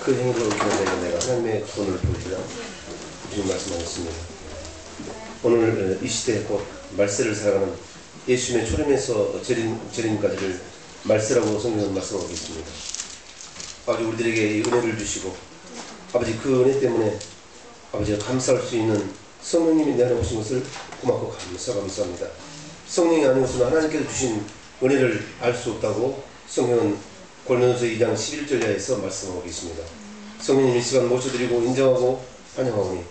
그 행위로 기록되는 내가 하나님의 손을 보시라 주님 말씀하셨습니다. 오늘 이 시대에 곧 말세를 살아가는 예수님의 초림에서 재림까지를 말세라고 성경은 말씀하고 있습니다. 아버지, 우리들에게 이 은혜를 주시고 아버지, 그 은혜 때문에 아버지가 감사할 수 있는 성령님이 내 안에 오신 것을 고맙고 감사합니다. 성령이 아니고서는 하나님께서 주신 은혜를 알 수 없다고 성경은 고린도서 2장 11절에서 말씀하고 계십니다. 성령님 이 시간 모셔드리고 인정하고 환영하오니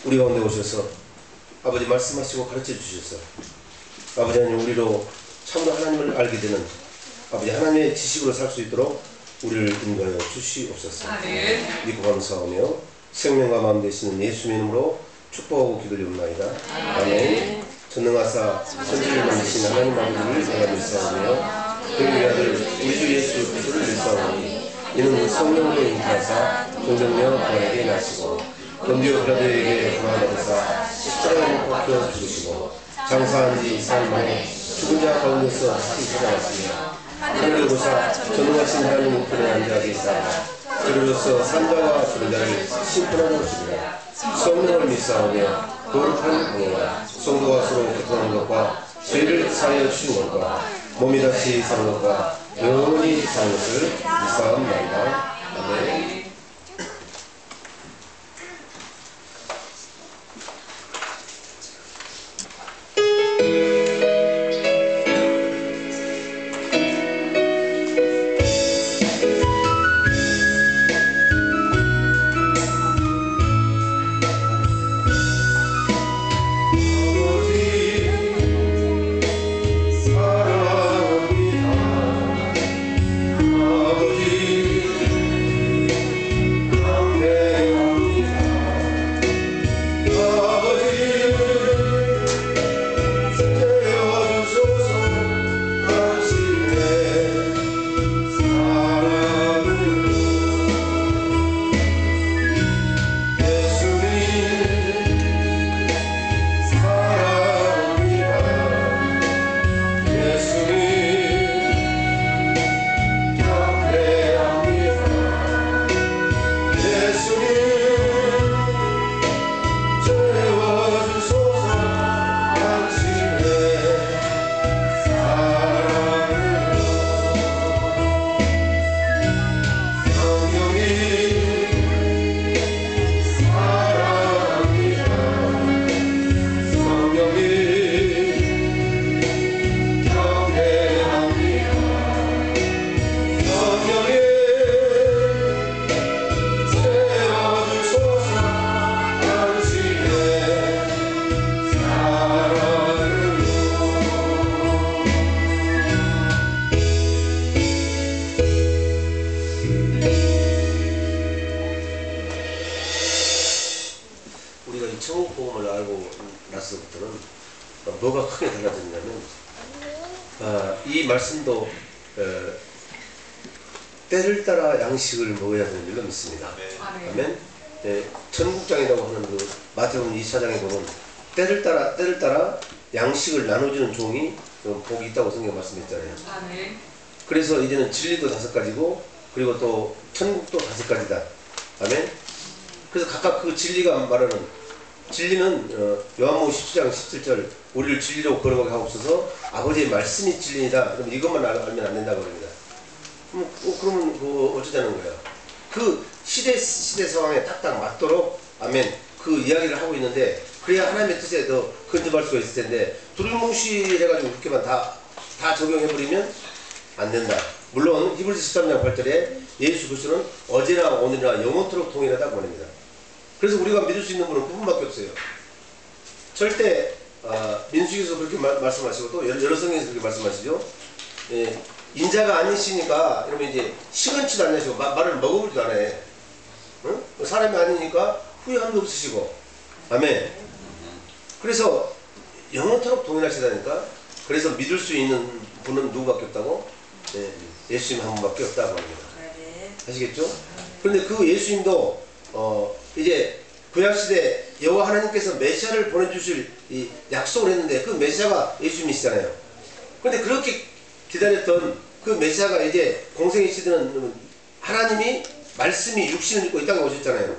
우리 가운데 오셔서 아버지 말씀하시고 가르쳐 주셔서 아버지 하나님 우리로 참으로 하나님을 알게 되는 아버지 하나님의 지식으로 살 수 있도록 우리를 인도하여 주시옵소서. 믿고 감사하며 생명과 마음 되시는 예수님의 이름으로 축복하고 기도드리옵나이다. 아멘. 전능하사 천지를 만드신 하나님 아버지를 내가 믿사오며 그의 아들 우리 주 예수 그리스도를 믿사오니 이는 그 성령으로 잉태하사 동정녀 마리아에게 나시고 본디오 빌라도에게 고난받으사 십자가에 못 박혀 죽으시고 장사한 지 4일 만에 죽은 자 가운데서 다시 살아났으며 하늘을 보사 전능하신 하나님 우편에 앉아 계시다가 그리로서 산자와 죽은 자를 심판하러 오시리라. 성령을 믿사오며 거룩한 공예와 성도가 서로 교통하는 것과 죄를 사하여 주신 것과 몸이 다시 사는 것과 영원히 사는 것을 믿사옵나이다. 아멘. 뭐가 크게 달라졌냐면 이 말씀도 때를 따라 양식을 먹어야 되는 줄로 믿습니다. 아멘. 천국장이라고 하는 그 마태복음 2차장에 보면 때를 따라 양식을 나눠주는 종이 복이 있다고 성경 말씀했잖아요. 그래서 이제는 진리도 5가지고 그리고 또 천국도 5가지다. 아멘. 그래서 각각 그 진리가 말하는 진리는 요한복음 17장 17절 우리를 진리로 걸어가게 하옵소서 아버지의 말씀이 진리이다. 그럼 이것만 알면 안 된다고 합니다. 그러면 어쩌자는 거예요. 그 시대 상황에 딱딱 맞도록 아멘 그 이야기를 하고 있는데 그래야 하나님의 뜻에 더 근접할 수가 있을 텐데 두루뭉실해가지고 그렇게만 다 적용해버리면 안 된다. 물론 히브리서 13장 8절에 예수 그리스도는 어제나 오늘이나 영원토록 동일하다고 말합니다. 그래서 우리가 믿을 수 있는 분은 그분밖에 없어요. 절대 민수기에서 그렇게 말씀하시고 또 여러 성경에서 그렇게 말씀하시죠. 인자가 아니시니까 이러면 이제 시건치도 않으시고 말을 먹어보지도 않아요. 응? 사람이 아니니까 후회함도 없으시고 아멘. 그래서 영원토록 동일하시다니까. 그래서 믿을 수 있는 분은 누구밖에 없다고? 예수님 한 분밖에 없다고 합니다. 아시겠죠? 그런데 그 예수님도 이제 구약시대 여호와 하나님께서 메시아를 보내주실 이 약속을 했는데 그 메시아가 예수님이시잖아요. 그런데 그렇게 기다렸던 그 메시아가 이제 공생의 시대는 하나님이 말씀이 육신을 입고 이 땅에 오셨잖아요.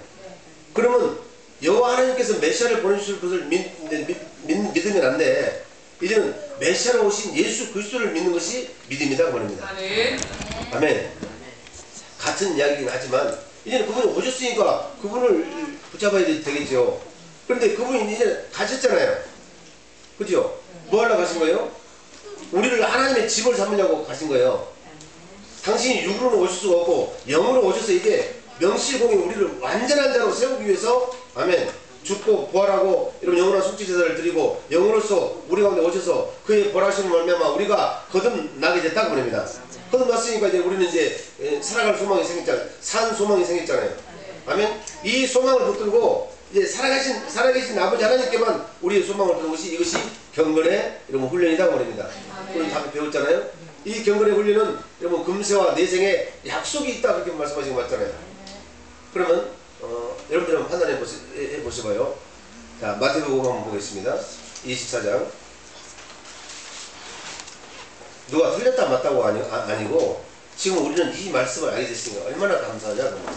그러면 여호와 하나님께서 메시아를 보내주실 것을 믿으면 안 돼. 이제는 메시아로 오신 예수 그리스도를 믿는 것이 믿음이다 그 말입니다. 아멘. 같은 이야기긴 하지만 이제는 그분이 오셨으니까 그분을 붙잡아야 되겠죠. 그런데 그분이 이제 가셨잖아요. 그죠? 뭐 하려고 가신 거예요? 우리를 하나님의 집을 삼으려고 가신 거예요. 당신이 육으로는 오실 수가 없고 영으로 오셔서 이제 명실공히 우리를 완전한 자로 세우기 위해서 아멘 죽고 부활하고 이런 영원한 속죄제사를 드리고 영으로서 우리 가운데 오셔서 그의 벌하심을 말미암아 우리가 거듭나게 됐다고 그럽니다. 거듭났으니까 이제 우리는 이제 살아갈 소망이 생겼잖아요. 산 소망이 생겼잖아요. 아멘. 이 소망을 붙들고 이제 살아계신 아버지 하나님께만 우리의 소망을 두는 것이 이것이 경건의 여러분 훈련이다 그럽니다. 우리 다 배웠잖아요. 이 경건의 훈련은 여러분 금세와 내생에 약속이 있다 그렇게 말씀하신 거 맞잖아요. 그러면 여러분들 한번 판단해 보셔봐요. 자, 마태복음 한번 보겠습니다. 24장. 누가 틀렸다 맞다고 아니고 지금 우리는 이 말씀을 알게 됐으니까 얼마나 감사하냐 그럽니다.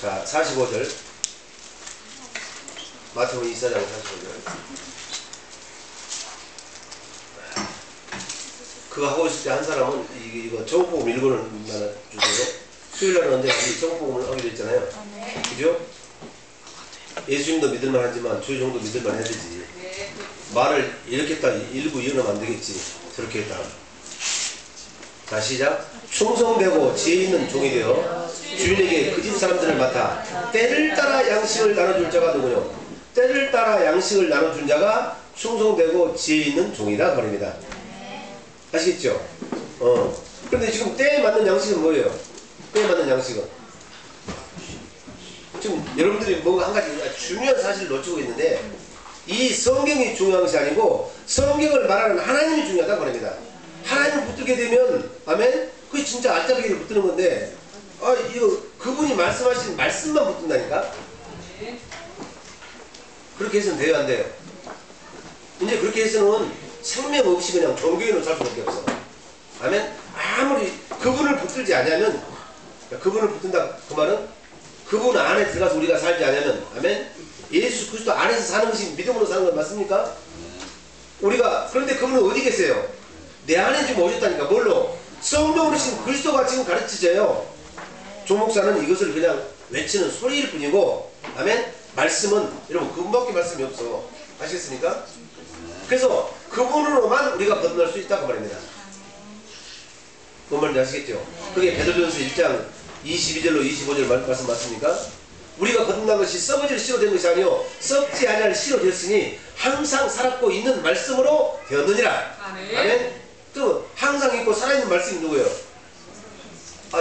자, 45절. 마태복음 24장 45절. 그거 하고 있을 때 한 사람은 이거 정복음 읽어는 만나 주세요. 수요일날은 언제 정복음을 하기로 했잖아요. 그죠? 예수님도 믿을만 하지만 주정도 믿을만 해야 되지. 말을 이렇게 딱 일부 이어놓으면 안 되겠지. 저렇게 했다가. 자, 시작. 충성되고 지혜 있는 종이 되어 주인에게 그 집 사람들을 맡아 때를 따라 양식을 나눠줄 자가 누구요? 때를 따라 양식을 나눠준 자가 충성되고 지혜 있는 종이다 말입니다. 아시겠죠? 그런데 지금 때에 맞는 양식은 뭐예요? 때에 맞는 양식은 지금 여러분들이 뭔가 한 가지 중요한 사실을 놓치고 있는데 이 성경이 중요한 것이 아니고 성경을 말하는 하나님이 중요하다 말입니다. 하나님 붙들게 되면 아멘? 그게 진짜 알짜배기를 붙드는 건데 이거 그분이 말씀하신 말씀만 붙든다니까? 그렇게 해서는 돼요 안 돼요? 이제 그렇게 해서는 생명 없이 그냥 종교인으로 살 수밖에 없어. 아멘? 아무리 그분을 붙들지 않으면 그분을 붙든다 그 말은 그분 안에 들어가서 우리가 살지 않으면 아멘? 예수 그리스도 안에서 사는 것이 믿음으로 사는 건 맞습니까? 우리가 그런데 그분은 어디 계세요? 내 안에 지금 오셨다니까. 뭘로? 성령으로 신 그리스도가 지금 가르치져요. 조목사는 이것을 그냥 외치는 소리일 뿐이고 아멘? 말씀은 여러분 그분밖에 말씀이 없어. 아시겠습니까? 그래서 그분으로만 우리가 거듭날 수 있다고 말입니다. 뭔 말인지 아시겠죠? 그게 베드로전서 1장 22절로 25절 말씀 맞습니까? 우리가 거듭난 것이 썩어질 씨로 된 것이 아니요 썩지 아니할 씨로 되었으니 항상 살았고 있는 말씀으로 되었느니라. 아멘. 또 항상 있고 살아있는 말씀이 누구예요?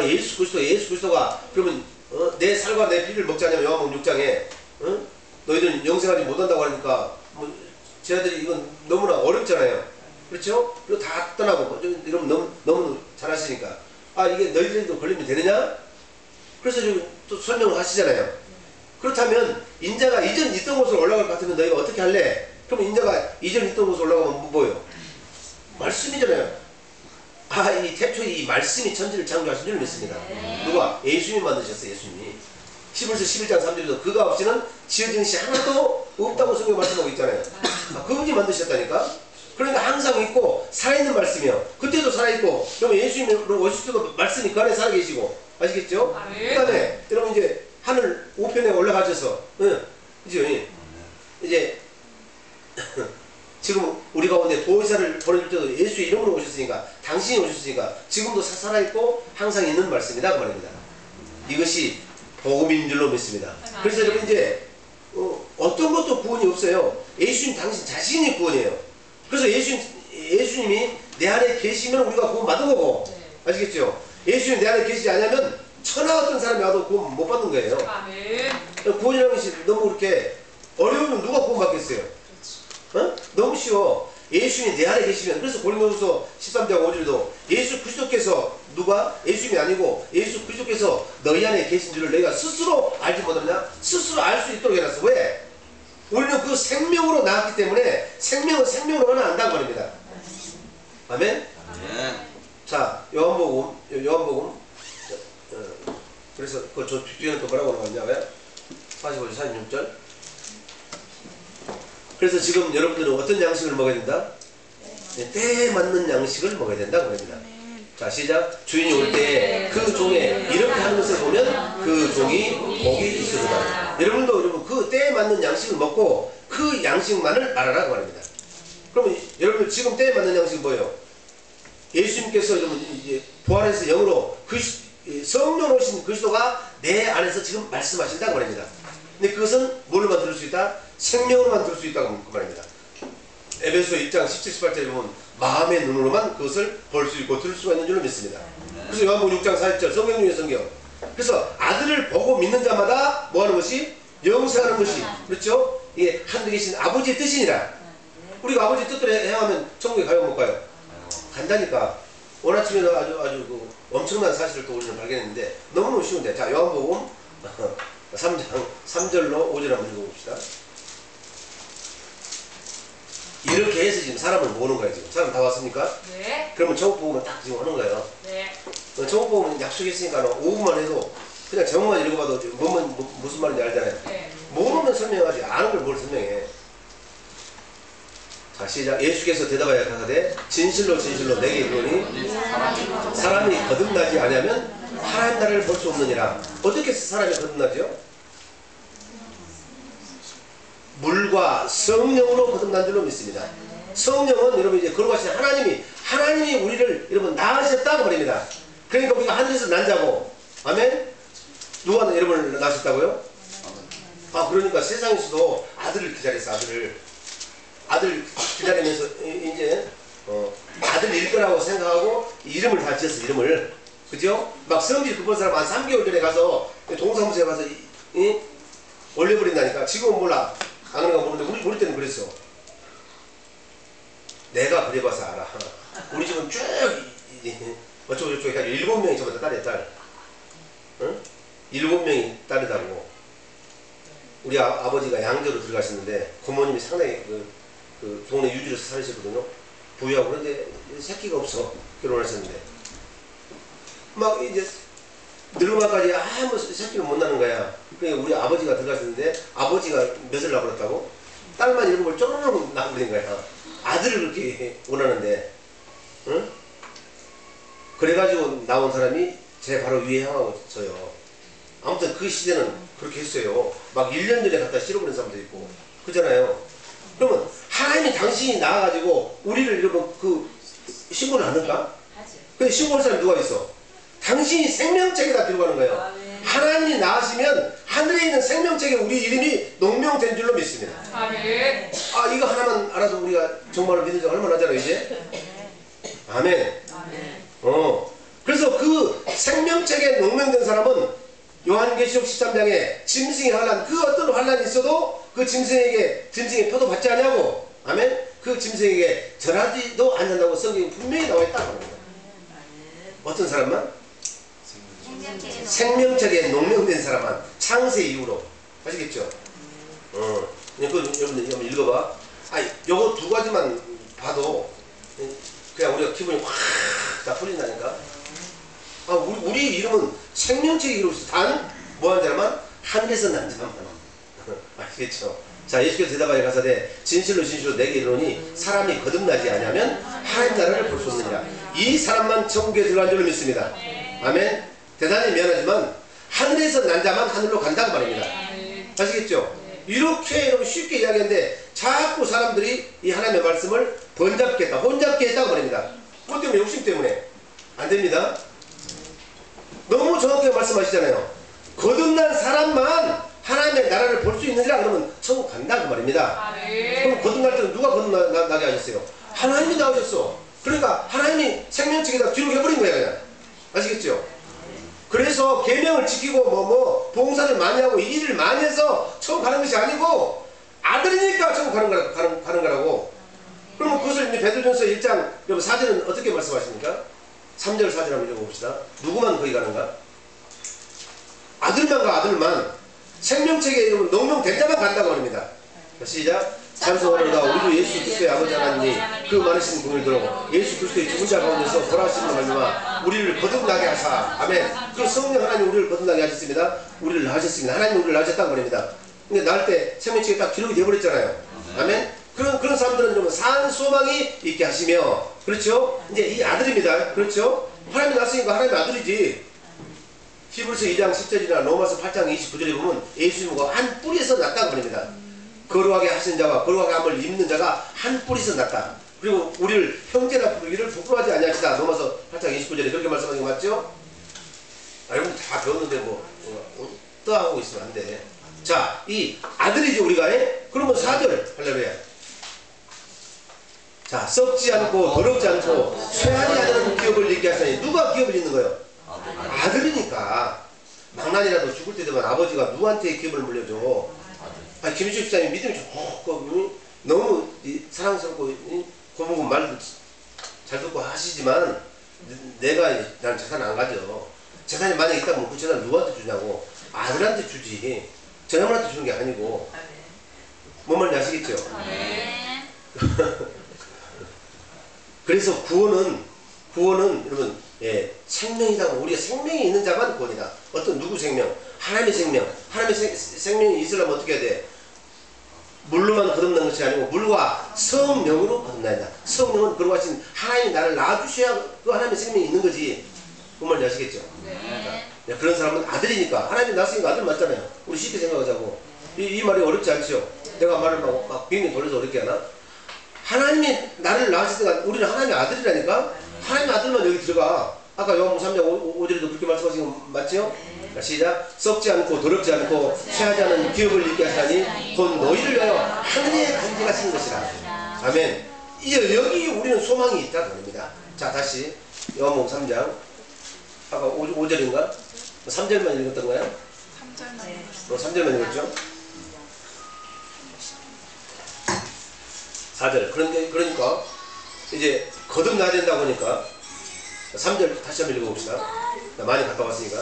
예수 그리스도가 그러면 내 살과 내 피를 먹지 않으면 요한복음 6장에 너희들은 영생하지 못한다고 하니까 쟤네들이 이건 너무나 어렵잖아요. 그렇죠? 그리고 다 떠나고 이러면 너무 잘하시니까 이게 너희들도 걸리면 되느냐? 그래서 지금 또 설명을 하시잖아요. 그렇다면 인자가 이전 있던 곳으로 올라갈 것 같으면 너희가 어떻게 할래? 그럼 인자가 이전 있던 곳으로 올라가면 뭐예요? 말씀이잖아요. 이 태초에 이 말씀이 천지를 창조하신 줄 믿습니다. 누가? 예수님이 만드셨어요. 예수님이. 히브리서 11장 3절에도 그가 없이는 지어진 것이 하나도 없다고 성경 말씀하고 있잖아요. 그분이 만드셨다니까. 그러니까 항상 있고 살아있는 말씀이요. 그때도 살아있고 그러면 예수님으로 오실 때도 말씀이 그 안에 살아계시고 아시겠죠? 그 다음에 여러분 이제 하늘 우편에 올라가셔서 그죠? 이제 지금 우리 가운데 보혜사를 보내줄 때도 예수의 이름으로 오셨으니까 당신이 오셨으니까 지금도 살아있고 항상 있는 말씀이다 그 말입니다. 이것이 복음인 줄로 믿습니다. 그래서 여러분 이제 어떤 것도 구원이 없어요. 예수님 당신 자신이 구원이에요. 그래서 예수님이 내 안에 계시면 우리가 구원 받은 거고 아시겠죠? 예수님 내 안에 계시지 않으면 천하 어떤 사람이 와도 구원 못 받는 거예요. 구원이라는 것이 너무 그렇게 어려우면 누가 구원 받겠어요? 너무 쉬워. 예수님이 내 안에 계시면 그래서 고린도후서 13장 5절도 예수 그리스도께서 누가? 예수님이 아니고 예수 그리스도께서 너희 안에 계신 줄을 너희가 스스로 알지 못하느냐? 스스로 알 수 있도록 해놨어. 왜? 우리는 그 생명으로 나왔기 때문에 생명은 생명으로만 안다고 말입니다. 아멘? 자, 요한복음. 그래서 그 저 뒤에는 또 뭐라고 나왔냐고요? 45절, 46절. 그래서 지금 여러분들은 어떤 양식을 먹어야 된다? 네, 때에 맞는 양식을 먹어야 된다고 말입니다. 자, 시작. 주인이 올 때 그 종에 이렇게 하는 것을 보면 그 종이 복이 있으리라. 여러분 그 때에 맞는 양식을 먹고 그 양식만을 말하라고 말입니다. 그러면 여러분들 지금 때에 맞는 양식은 뭐예요? 예수님께서 이제 부활해서 영으로 성령 오신 그리스도가 내 안에서 지금 말씀하신다고 말입니다. 근데 그것은 뭘로만 들을 수 있다? 생명으로만 들을 수 있다고 말입니다. 에베소 1장 17, 18절에 보면 마음의 눈으로만 그것을 볼 수 있고 들을 수가 있는 줄로 믿습니다. 그래서 요한복음 6장 40절 성경 중에 성경. 그래서 아들을 보고 믿는 자마다 뭐하는 것이? 영생하는 것이. 그렇죠? 이게 하늘에 계신 아버지의 뜻이니라. 우리가 아버지의 뜻대로 행하면 천국에 가요 못 가요? 간다니까. 오늘 아침에 아주 그 엄청난 사실을 또 우리는 발견했는데 너무너무 쉬운데. 자, 요한복음 3장 3절로 5절 한번 읽어봅시다. 이렇게 해서 지금 사람을 모으는 거예요. 지금 사람 다 왔습니까? 네. 그러면 천국 복음은 딱 지금 하는 거예요. 네. 천국 복음은 약속했으니까 5분만 해도 그냥 제목만 읽어봐도 무슨 말인지 알잖아요. 네. 모르면 설명하지 아는 걸 뭘 설명해. 자, 시작. 예수께서 대답하여 가라사대 진실로 진실로 내게 이르노니 사람이 거듭나지 아니하면 하나님 나라를 볼 수 없느니라. 어떻게 사람이 거듭나죠? 물과 성령으로 거듭난 줄로 믿습니다. 성령은 여러분 이제 걸어가신 하나님이 우리를 여러분 낳으셨다고 말입니다. 그러니까 우리가 하늘에서 난 자고, 아멘? 누가 여러분을 낳으셨다고요? 아, 그러니까 세상에서도 아들을 기다렸어. 아들 기다리면서 이제 아들일 거라고 생각하고 이름을 다 지었어. 이름을, 그죠? 막 성질 급한 사람 한 3개월 전에 가서 동사무소에 가서 올려버린다니까. 지금은 몰라. 안 그런가 모르는데 우리 때는 그랬어. 내가 그래봐서 알아. 우리 집은 쭉 어쩌고 저쩌고 해가지고 7명이 전부 다 딸이야, 딸. 응? 7명이 딸이다고. 우리 아버지가 양조로 들어가셨는데 고모님이 상당히 그 동네 유지로서 살으셨거든요. 부유하고. 그런데 새끼가 없어. 결혼하셨는데 막 이제 늙은마까지 아무 새끼를 못 낳는 거야. 그러니까 우리 아버지가 들어갔었는데 아버지가 몇을 낳아버렸다고? 딸만 7을 쪼르륵 낳아버린 거야. 아들을 그렇게 원하는데, 응? 그래가지고 나온 사람이 제 바로 위에 향하고 있어요. 아무튼 그 시대는 그렇게 했어요. 막 1년 전에 갖다 실어버린 사람도 있고. 그잖아요. 그러면 하나님이 당신이 나와가지고 우리를 여러분 그 신고를 안 할까? 근데 신고할 사람이 누가 있어? 당신이 생명책에다 들어가는 거예요. 하나님이 나으시면 하늘에 있는 생명책에 우리 이름이 농명된 줄로 믿습니다. 아멘. 아, 이거 하나만 알아도 우리가 정말로 믿는 지 얼마나 하잖아요, 이제? 아멘. 그래서 그 생명책에 농명된 사람은 요한계시록 13장에 짐승의 환란, 그 어떤 환란이 있어도 그 짐승의 표도 받지 않냐고. 아멘. 그 짐승에게 절하지도 않는다고 성경이 분명히 나와 있다고 합니다. 어떤 사람만? 생명책에 농명된 사람만. 창세 이후로. 아시겠죠? 여러분들 한번 읽어봐. 요거 두 가지만 봐도 그냥 우리가 기분이 확 다 풀린다니까. 우리 이름은 생명책에 이루어 있어. 단 뭐한 사람만? 하늘에서 난 사람만. 아시겠죠? 자, 예수께서 대답하여 가사대 진실로 진실로 내게 이르노니 사람이 거듭나지 아니하면 하나님 나라를 볼 수 없느니라. 이 사람만 천국에 들어간 줄로 믿습니다. 아멘. 대단히 미안하지만 하늘에서 난 자만 하늘로 간다고 말입니다. 아시겠죠? 이렇게 여러분 쉽게 이야기하는데 자꾸 사람들이 이 하나님의 말씀을 번잡게 했다, 혼잡게 했다고 말입니다. 그것 때문에, 욕심 때문에. 안 됩니다. 너무 정확하게 말씀하시잖아요. 거듭난 사람만 하나님의 나라를 볼 수 있느니라. 그러면 천국 간다고 말입니다. 그럼 거듭날 때는 누가 거듭나게 하셨어요? 하나님이 나오셨어. 그러니까 하나님이 생명책에다 기록해버린 거야, 그냥. 아시겠죠? 그래서 계명을 지키고 봉사를 많이 하고 일을 많이 해서 천국 가는 것이 아니고 아들이니까 천국 가는 거라고. 그러면 그것을 이제 베드로전서 1장 4절은 어떻게 말씀하십니까? 3절 4절 한번 읽어봅시다. 누구만 거기 가는가? 아들만 가, 아들만. 생명책에 농명된 자만 간다고 합니다. 시작. 찬송하노라 우리 주 예수 그리스도의 아버지 하나님이 그 많으신 공일대로 예수 그리스도의 죽은 자 가운데서 돌아오시는 말미암아 우리를 거듭나게 하사. 아멘. 그 성령 하나님 우리를 거듭나게 하셨습니다. 우리를 낳으셨습니다. 하나님 우리를 낳으셨다는 겁니다. 근데 낳을 때 생명책에 딱 기록이 되어버렸잖아요. 아멘. 그런 사람들은 좀 산 소망이 있게 하시며, 그렇죠? 이제 이 아들입니다. 그렇죠? 하나님이 낳았으니까 하나님의 아들이지. 히브리서 2장 10절이나 로마서 8장 29절에 보면 예수님과 한 뿌리에서 났다고 합니다. 거룩하게 하신 자와 거룩하게 함을 입는 자가 한 뿌리에서 났다. 그리고 우리를 형제라 부르기를 부끄러워하지 아니하시다. 로마서 8장 29절에 그렇게 말씀하신 거 맞죠? 여러분 다 배웠는데 뭐 떠하고 있으면 안 돼. 자, 이 아들이죠 우리가. 그러면 4절 할렐루야. 자, 썩지 않고 더럽지 않고 쇠하지 않는 기업을 잃게 하시니. 누가 기업을 잃는 거예요? 아들이니까. 망난이라도 죽을 때 되면 아버지가 누구한테 기업을 물려줘? 아니, 김일주 집사님이 믿음이 좋고 너무 사랑스럽고 고무고 말도 잘 듣고 하시지만 난 재산 안 가져. 재산이 만약에 있다면 그 재산 누구한테 주냐고. 아들한테 주지. 저놈한테 주는 게 아니고. 뭔 말인지 아시겠죠? 그래서 구원은 여러분, 예, 생명이다. 우리가 생명이 있는 자만 구원이다. 어떤 누구 생명? 하나님의 생명. 하나님의 생명이 있으려면 어떻게 해야 돼? 물로만 거듭난 것이 아니고 물과 성령으로 거듭나야 한다. 성령은 거룩하신 하나님이 나를 낳아주셔야 그 하나님의 생명이 있는 거지. 그 말인지 아시겠죠? 네. 그런 사람은 아들이니까. 하나님이 낳았으니까 아들 맞잖아요. 우리 쉽게 생각하자고. 이 말이 어렵지 않죠? 내가 말을 막 빙빙 돌려서 어렵게 하나? 하나님이 나를 낳으시니까 우리는 하나님의 아들이라니까? 하나님의 아들만 여기 들어가. 아까 요한복음 3장 5절에도 그렇게 말씀하신 거 맞죠? 자, 시작. 썩지 않고 더럽지 않고 쇠하지 않은 기업을 잃게 하시니 곧 너희를 위하여 하늘에 간직하시는 것이라. 아멘. 여기 우리는 소망이 있다는 겁니다. 자, 다시 요한복음 3장 아까 5절인가? 3절만 읽었던 거야? 3절만 읽었죠? 4절. 그러니까 이제 거듭나야 된다고 하니까 3절 다시 한번 읽어봅시다. 많이 갔다 왔으니까.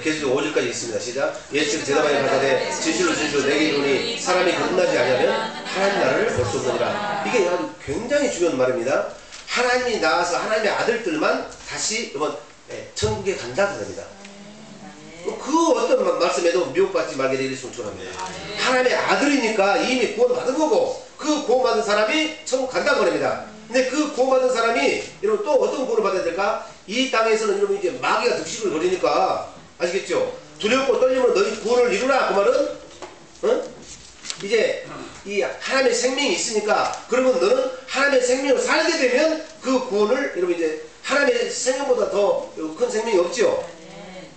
계속 5절까지 있습니다. 시작. 예수께서 대답하여 가라사대 진실로 진실로 내게 이르노니 사람이 거듭나지 아니하면 하나님 나라를 볼 수 없느니라. 이게 아주 굉장히 중요한 말입니다. 하나님이 나와서 하나님의 아들들만 다시 이번 천국에 간다는 겁니다. 그 어떤 말씀에도 미혹받지 말게 되기를 축원합니다. 하나님의 아들이니까 이미 구원받은 거고 그 구원받은 사람이 천국 간다는 겁니다. 근데 그 구원받은 사람이 여러분 또 어떤 구원을 받아야 될까? 이 땅에서는 여러분 이제 마귀가 득식을 거리니까 아시겠죠? 두렵고 떨림으로 너희 구원을 이루라. 그 말은 이제 이 하나님의 생명이 있으니까 그러면 너는 하나님의 생명을 살게 되면 그 구원을 여러분 이제 하나님의 생명보다 더 큰 생명이 없죠.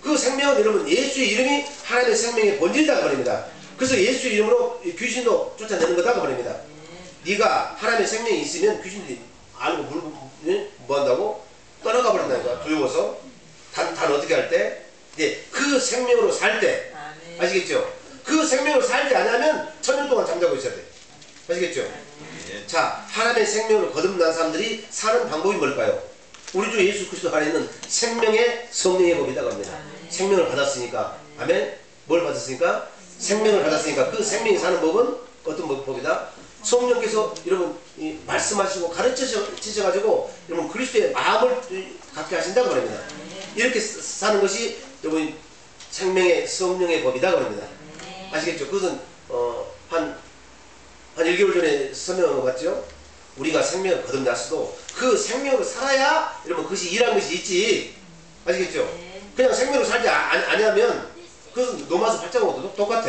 그 생명은 여러분 예수의 이름이 하나님의 생명의 본질이라고 말입니다. 그래서 예수의 이름으로 귀신도 쫓아내는 거다고 말입니다. 네가 하나님의 생명이 있으면 귀신들이 알고 물고 뭐 한다고? 떠나가 버린다니까. 두려워서. 단 어떻게 할 때? 네, 그 생명으로 살 때. 아시겠죠? 그 생명으로 살지 않으면 천년 동안 잠자고 있어야 돼. 아시겠죠? 자, 하나님의 생명으로 거듭난 사람들이 사는 방법이 뭘까요? 우리 주 예수 그리스도 안에 있는 생명의 성령의 법이라고 합니다. 생명을 받았으니까. 아멘? 뭘 받았으니까? 생명을 받았으니까 그 생명이 사는 법은 어떤 법이다? 성령께서 여러분 말씀하시고 가르치셔가지고 여러분 그리스도의 마음을 갖게 하신다고 합니다. 이렇게 사는 것이 여러분 생명의 성령의 법이다 그럽니다. 아시겠죠? 그것은 한 1개월 전에 설명한 것 같죠? 우리가 생명을 거듭났어도 그 생명으로 살아야 여러분 그것이 일하는 것이 있지. 아시겠죠? 그냥 생명으로 살지 아니하면 그것은 로마서 8장하고도 똑같아.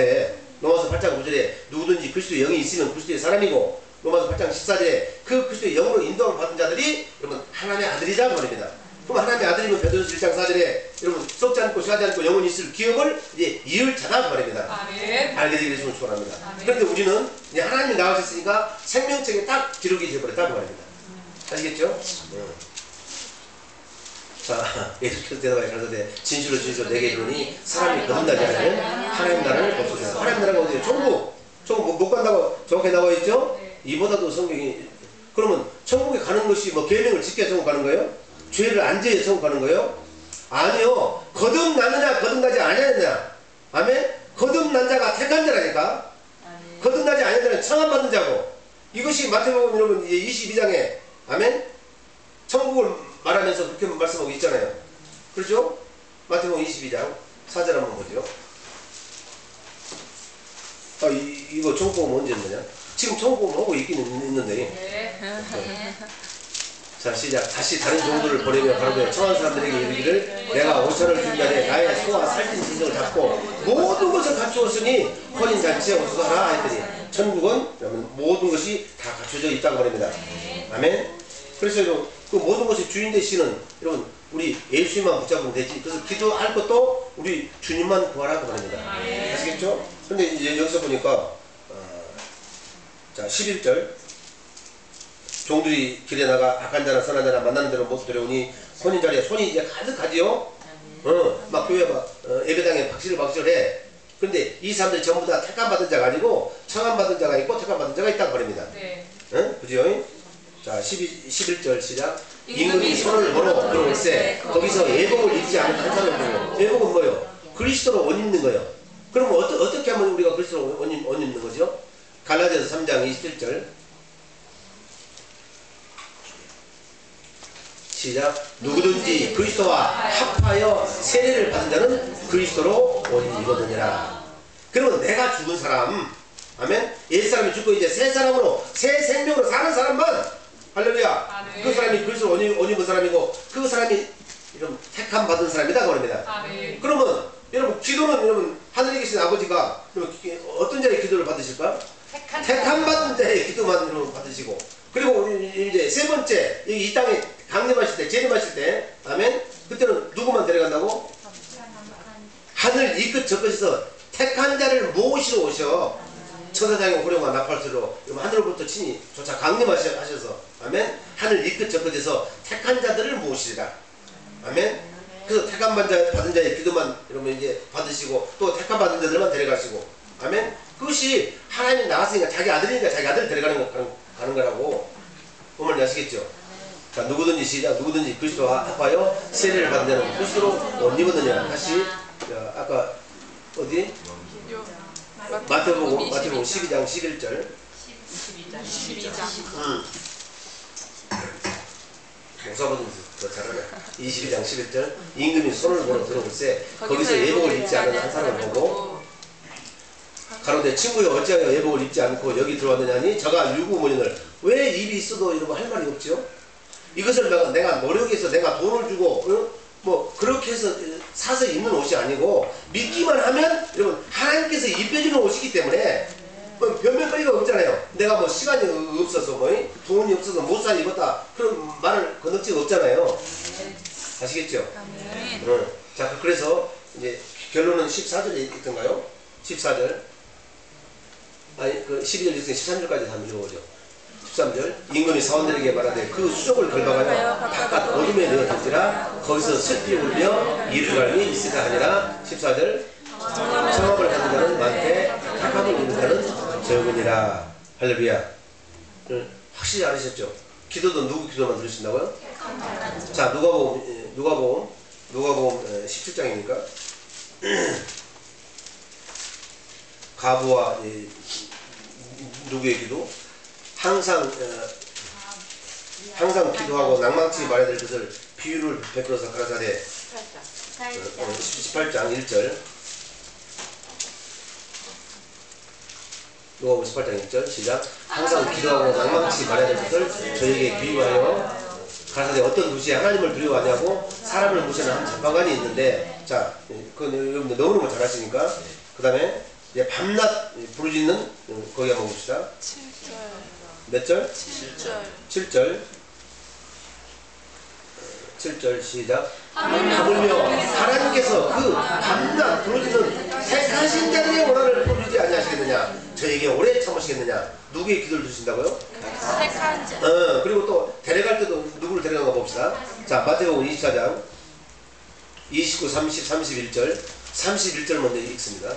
로마서 8장 9절에 누구든지 그리스도의 영이 있으면 그리스도의 사람이고, 로마서 8장 14절에 그 그리스도의 영으로 인도함을 받은 자들이 여러분 하나님의 아들이라고 말입니다. 그럼 하나님의 아들이면 베드로서 1장 4절에 여러분 썩지 않고 쇠하지 않고 영원히 있을 기업을 이제 이을 자라고 말입니다. 아멘. 알게 되기를 축원합니다. 그런데 우리는 이제 하나님이 나오셨으니까 생명책에 딱 기록이 되어버렸다고 말입니다. 아시겠죠? 자, 예수께서 대답하여 가라사대 진실로 진실로 내게 이르노니 사람이 거듭나지 않으면 하나님 나라를 볼 수 없느니라. 하나님 나라가 어디에요? 천국 못 간다고 정확히 나와 있죠? 이보다도 성경이. 그러면 천국에 가는 것이 뭐 계명을 지켜야 천국 가는 거예요? 죄를 안 지어야 천국 가는 거예요? 아니요. 거듭나느냐 거듭나지 않느냐. 아멘. 거듭난 자가 택한 자라니까. 거듭나지 아니한 자는 청함받은 자고, 이것이 마태복음 여러분 이제 22장에 아멘 천국을 말하면서 그렇게 말씀하고 있잖아요. 그렇죠? 마태복음 22장 4절 한번 보죠. 이거 천국복음 언제 했느냐? 지금 천국복음 하고 있기는 있는데. 네. 자, 시작. 다시 다른 종들을 보내며 가로되 청한 사람들에게 이르기를 내가 오천을 준비하되 나의 소와 살찐 짐승을 잡고 모든 것을 갖추었으니 혼인잔치에 오소서하라 했더니 천국은 그러면 모든 것이 다 갖춰져 있다고 말합니다. 아멘. 그래서 여러분 그 모든 것이 주인 되시는 여러분 우리 예수님만 붙잡으면 되지. 그래서 기도할 것도 우리 주님만 구하라고 말합니다. 아시겠죠? 근데 이제 여기서 보니까 자 11절 종들이 길에 나가 악한 자나 선한 자나 만나는 대로 모두 들여오니 손인 자리에 손이 이제 가득하지요. 막 교회 예배당에 박실해. 근데 이 사람들이 전부 다 택함 받은 자가 아니고 청함 받은 자가 있고 택함 받은 자가 있다고 말입니다. 네. 그죠? 자 11절 시작. 임금이 손을 벌어 들어올세 거기서 예복을 입지 않은 한 사람을 보고, 예복은 뭐예요? 그리스도로 옷 입는 거예요. 그럼 어떻게 하면 우리가 그리스도로 옷 입는 거죠? 갈라디아서 3장 27절 시작. 누구든지 그리스도와 합하여 세례를 받은 자는 그리스도로 옷 입거니라. 그러면 내가 죽은 사람, 아멘. 옛사람이 죽고 이제 새 사람으로 새 생명으로 사는 사람만, 할렐루야. 네. 그 사람이 그리스도로 옷 입은 사람이고 그 사람이 이런 택함 받은 사람이다 그 말입니다. 네. 그러면 여러분 기도는 여러분 하늘에 계신 아버지가 어떤 자의 기도를 받으실까? 택함 받은 자의 기도만 여러분 받으시고, 그리고 이제 세 번째 이 땅에 강림하실 때, 재림하실 때, 아멘. 그때는 누구만 데려간다고? 하늘 이 끝 저 끝에서 택한 자를 모시러 오셔. 천사장의 호령과 나팔소리로 하늘로부터 친히 조차 강림하셔서, 아멘. 하늘 이 끝 저 끝에서 택한 자들을 모시리라. 아멘. 그래서 택한 받은 자의 기도만 이러면 이제 받으시고 또 택한 받은 자들만 데려가시고, 아멘. 그것이 하나님이 나왔으니까 자기 아들이니까 자기 아들을 데려가는 거라고. 어머니 아시겠죠? 자, 누구든지 시작. 누구든지 그리스도와 합하여 세례를 받은 자는 그리스도로 옷 입었느냐. 다시 아까 어디? 마태복음 12장 11절. 22장. 목사분은 더 잘하네. 22장 11절. 임금이 손을 벌어 들어올세 거기서 예복을 입지 않은 한 사람을 보고 가로되 친구여 어찌하여 예복을 입지 않고 여기 들어왔느냐니 저가 유구문인을. 왜 입이 있어도 이러면 할 말이 없죠? 이것을 내가 노력해서 내가 돈을 주고 뭐 그렇게 해서 사서 입는 옷이 아니고 믿기만 하면 여러분 하나님께서 입혀주는 옷이기 때문에 뭐 변명거리가 없잖아요. 내가 뭐 시간이 없어서 뭐 돈이 없어서 못 사 입었다 그런 말을 건너지가 없잖아요. 아시겠죠? 자, 그래서 이제 결론은 14절에 있던가요? 14절 아니 그 12절 중에 13절까지 한번 읽어보죠. 13절 임금이 사원들에게 말하되 그 수족을 걸박하여 바깥 어둠에 내어던지라 거기서 슬피 울며 이를 갈미 있으라 하니라. 14절 청함을 받는 자는 많되 택함을 입는 자는 적으니라. 할렐루야. 확실히 알으셨죠? 기도도 누구 기도만 들으신다고요? 자, 누가복음 17장이니까 가부와 누구의 기도? 항상 기도하고 낭망치 말해야 될 것을 비유를 베풀어서 가라사대. 18장 1절. 누가복음 18장 1절 시작. 항상 기도하고 낭망치 말해야 될 것을 저에게 비유하여 가라사대. 어떤 도시에 하나님을 두려워하냐고 사람을 무시하는 한 잡아간이 있는데, 자, 그건 여러분들 너무너무 잘하시니까 그 다음에 이제 밤낮 부르짖는 거기 한번 봅시다. 7절. 몇 절? 7절. 7절 시작. 하물며 하나님께서 그 밤낮 부르짖는 택하신 자들의 원한을 부르지 아니하시겠느냐. 저에게 오래 참으시겠느냐. 누구의 기도를 주신다고요? 택한 자. 그리고 또 데려갈 때도 누구를 데려간가 봅시다. 자, 마태복음 24장 29, 30, 31절 31절 먼저 읽습니다.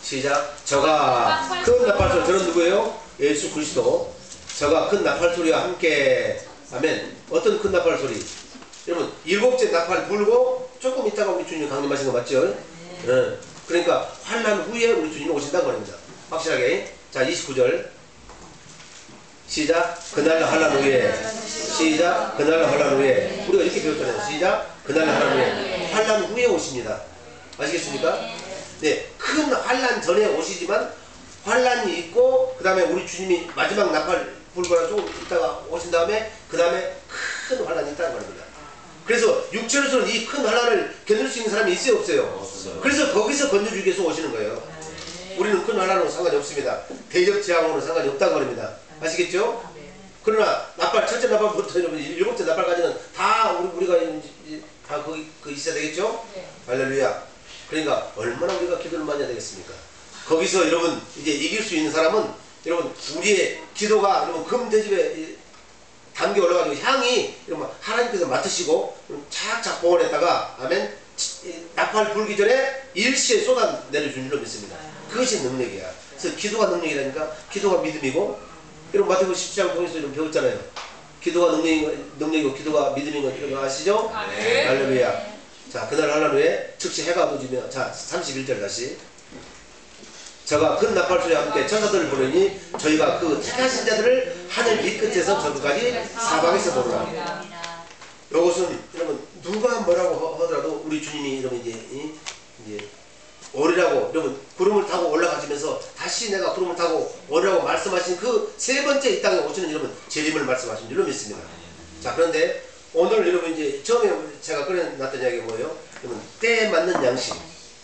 시작. 저가 큰 나팔소리. 저는 누구예요? 예수 그리스도. 저가 큰 나팔소리와 함께, 아멘. 어떤 큰 나팔소리? 여러분 7째 나팔 불고 조금 있다가 우리 주님 강림하신 거 맞죠? 그러니까 환난 후에 우리 주님이 오신다고 합니다. 확실하게. 자, 29절. 시작. 그날 환란 후에. 시작. 그날 환란 후에. 우리가 이렇게 배웠잖아요. 시작. 그날 환란 후에. 환란 후에 오십니다. 아시겠습니까? 네, 큰 환란 전에 오시지만 환란이 있고 그 다음에 우리 주님이 마지막 나팔 불거나 조금 있다가 오신 다음에 그 다음에 큰 환란이 있다는 겁니다. 그래서 육체로서는 이 큰 환란을 견딜 수 있는 사람이 있어요, 없어요? 그래서 거기서 건져주기 위해서 오시는 거예요. 우리는 큰 환란으로 상관이 없습니다. 대적 재앙으로는 상관이 없다는 겁니다. 아시겠죠? 그러나 나팔, 첫째 나팔부터 일곱째 나팔까지는 다 우리가 다 거기 있어야 되겠죠? 할렐루야. 그러니까 얼마나 우리가 기도를 많이 해야 되겠습니까? 거기서 여러분 이제 이길 수 있는 사람은 여러분 우리의 기도가 여러분 금대집에 담겨 올라가지고 향이 여러분 하나님께서 맡으시고 착착 봉헌했다가 아멘 나팔 불기 전에 일시에 쏟아내려준 줄로 믿습니다. 그것이 능력이야. 그래서 기도가 능력이라니까. 기도가 믿음이고 여러분 마태복음 17장 통해서 이런 배웠잖아요. 기도가 능력이고 기도가 믿음인 거 여러분 아시죠? 네. 할렐루야. 자, 그날 환란 후에 즉시 해가 어두워지며 자 31절 다시 저가 큰 나팔 소리와 함께 천사들을 부르니 저희가 그 택하신 자들을 하늘 밑끝에서 저끝까지 사방에서 보느라. 이것은 여러분 누가 뭐라고 하더라도 우리 주님이 여러분 이제 오리라고 여러분 구름을 타고 올라가시면서 다시 내가 구름을 타고 오리라고 말씀하신 그 세 번째 이 땅에 오시는 여러분 재림을 말씀하신 줄로 믿습니다. 자, 그런데 오늘 여러분 이제 처음에 제가 꺼내놨던 이야기가 뭐예요? 여러분 때에 맞는 양식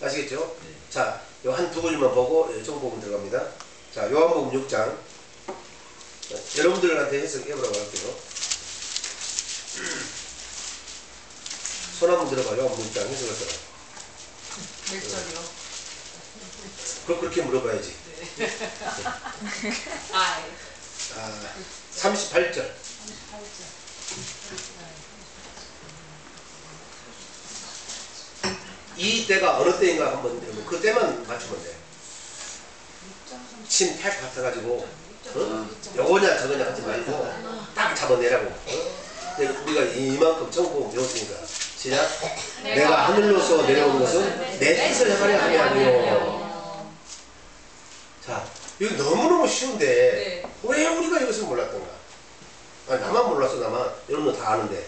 아시겠죠? 자, 요 한 두 구절만 보고 정복음 들어갑니다. 자, 요한복음 6장 여러분들한테 해석해보라고 할게요. 손 한번 들어봐요. 요한복음 6장 해석을 써요. 몇 절이요? 그럼 그렇게 물어봐야지. 네. 38절. 이 때가 어느 때인가 한번 그 때만 맞추면 돼. 침 팩 같아가지고 요거냐 저거냐 하지 말고 딱 잡아내라고. 우리가 이만큼 정보 배웠으니까 시작. 내가 하늘로서 내려온 것은 내 뜻을 행하려 함이 아니요. 자, 이거 너무너무 쉬운데 왜 우리가 이것을 몰랐던가? 아니, 나만 몰랐어. 나만. 여러분은 다 아는데.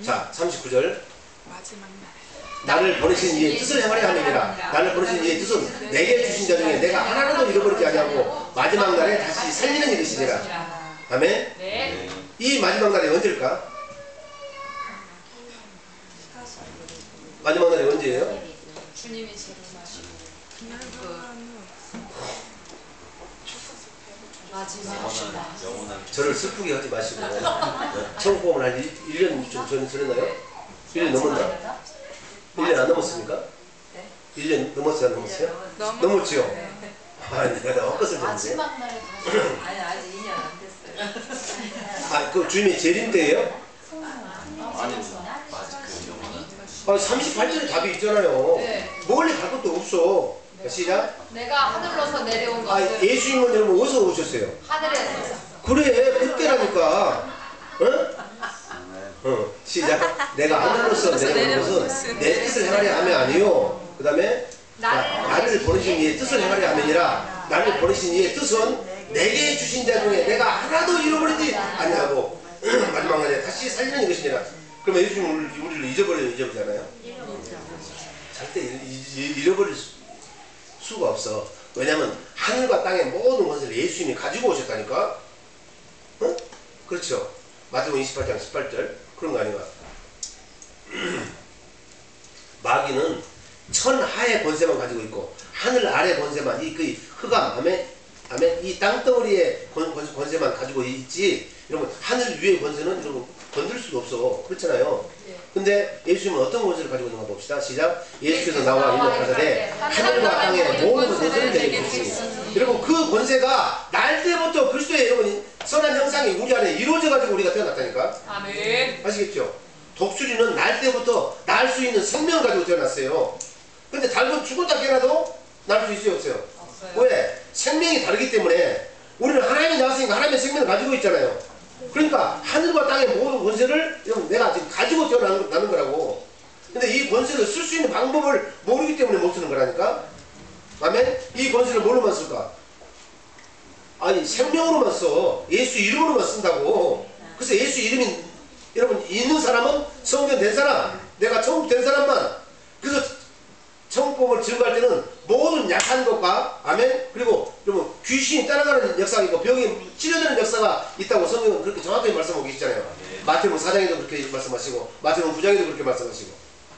자, 39절. 마지막 날. 나를 보내신 이의 뜻을 행하려 함이니라. 나를 보내신 이의 뜻은 내게 주신 자 중에 내가 하나라도 잃어버리지 아니하고 마지막 날에 다시 살리는 일이시니라. 아멘. 네. 이 마지막 날이 언제일까? 마지막 날이 언제예요? 주님이 재림하시고 마지막 저를 슬프게 하지 마시고 천국복음을 한 1년 좀 전했나요? 1년 넘었나? 1년 안 넘었습니까? 1년 넘었어요? 안 넘었어요? 넘었지요? 아니 내가 헛것을 줬는데. 마지막 날에 다시 아니 아직 2년 안 됐어요. 아, 그 주님이 재림 때예요? 아니 아직 그 아, 38절에 답이 있잖아요. 네. 멀리 갈 것도 없어. 시작. 내가 하늘로서 내려온 아, 것은 예수님은 여러분 어디서 오셨어요? 하늘에서 그래, 그때라니까. 시작. 내가 하늘로서 내려온 것은 내 뜻을 행하려 함이 아니요. 그 다음에 나를 보내신 이의 뜻을 행하려 함이니라. 나를 보내신 이의 뜻은 내게 주신 자 중에 내가 하나도 잃어버리지 아니하고 마지막 날에 다시 살리는 이것이니라. 그러면 예수님은 우리를 잊어버리잖아요. 절대 잃어버릴 수가 없어. 왜냐하면 하늘과 땅의 모든 것을 예수님이 가지고 오셨다니까. 어? 그렇죠. 마태복음 28장 18절 그런 거 아닌가. 마귀는 천하의 권세만 가지고 있고 하늘 아래 권세만 그 흑암 아멘 이 땅덩어리의 권세만 가지고 있지. 여러분 하늘 위의 권세는 여러분 건들 수도 없어. 그렇잖아요. 근데 예수님은 어떤 권세를 가지고 있는가 봅시다. 시작. 예수께서 나와 이르 가라사대 하늘과 땅의 모든 권세를 내게 주시니. 여러분 그 권세가 날 때부터 그리스도의 여러분 선한 형상이 우리 안에 이루어져 가지고 우리가 태어났다니까. 아멘. 아시겠죠? 독수리는 날 때부터 날 수 있는 생명을 가지고 태어났어요. 근데 닭은 죽었다 깨어나도 날 수 있어요, 없어요? 왜? 생명이 다르기 때문에. 우리는 하나님이 나왔으니까 하나님의 생명을 가지고 있잖아요. 그러니까 하늘과 땅의 모든 권세를 내가 지금 가지고 태어나는 거라고. 근데 이 권세를 쓸 수 있는 방법을 모르기 때문에 못 쓰는 거라니까. 아멘? 이 권세를 뭘로만 쓸까? 아니 생명으로만 써. 예수 이름으로만 쓴다고. 그래서 예수 이름이 여러분 있는 사람은 성경 된 사람, 내가 천국 된 사람만. 그래서 천국을 증거할 때는 모든 약한 것과 아멘, 그리고 여러분 귀신이 따라가는 역사가 있고 병이 치료되는 역사가 있다고 성경은 그렇게 정확하게 말씀하고 계시잖아요. 마태복음 4장에도 그렇게 말씀하시고 마태복음 9장에도 그렇게 말씀하시고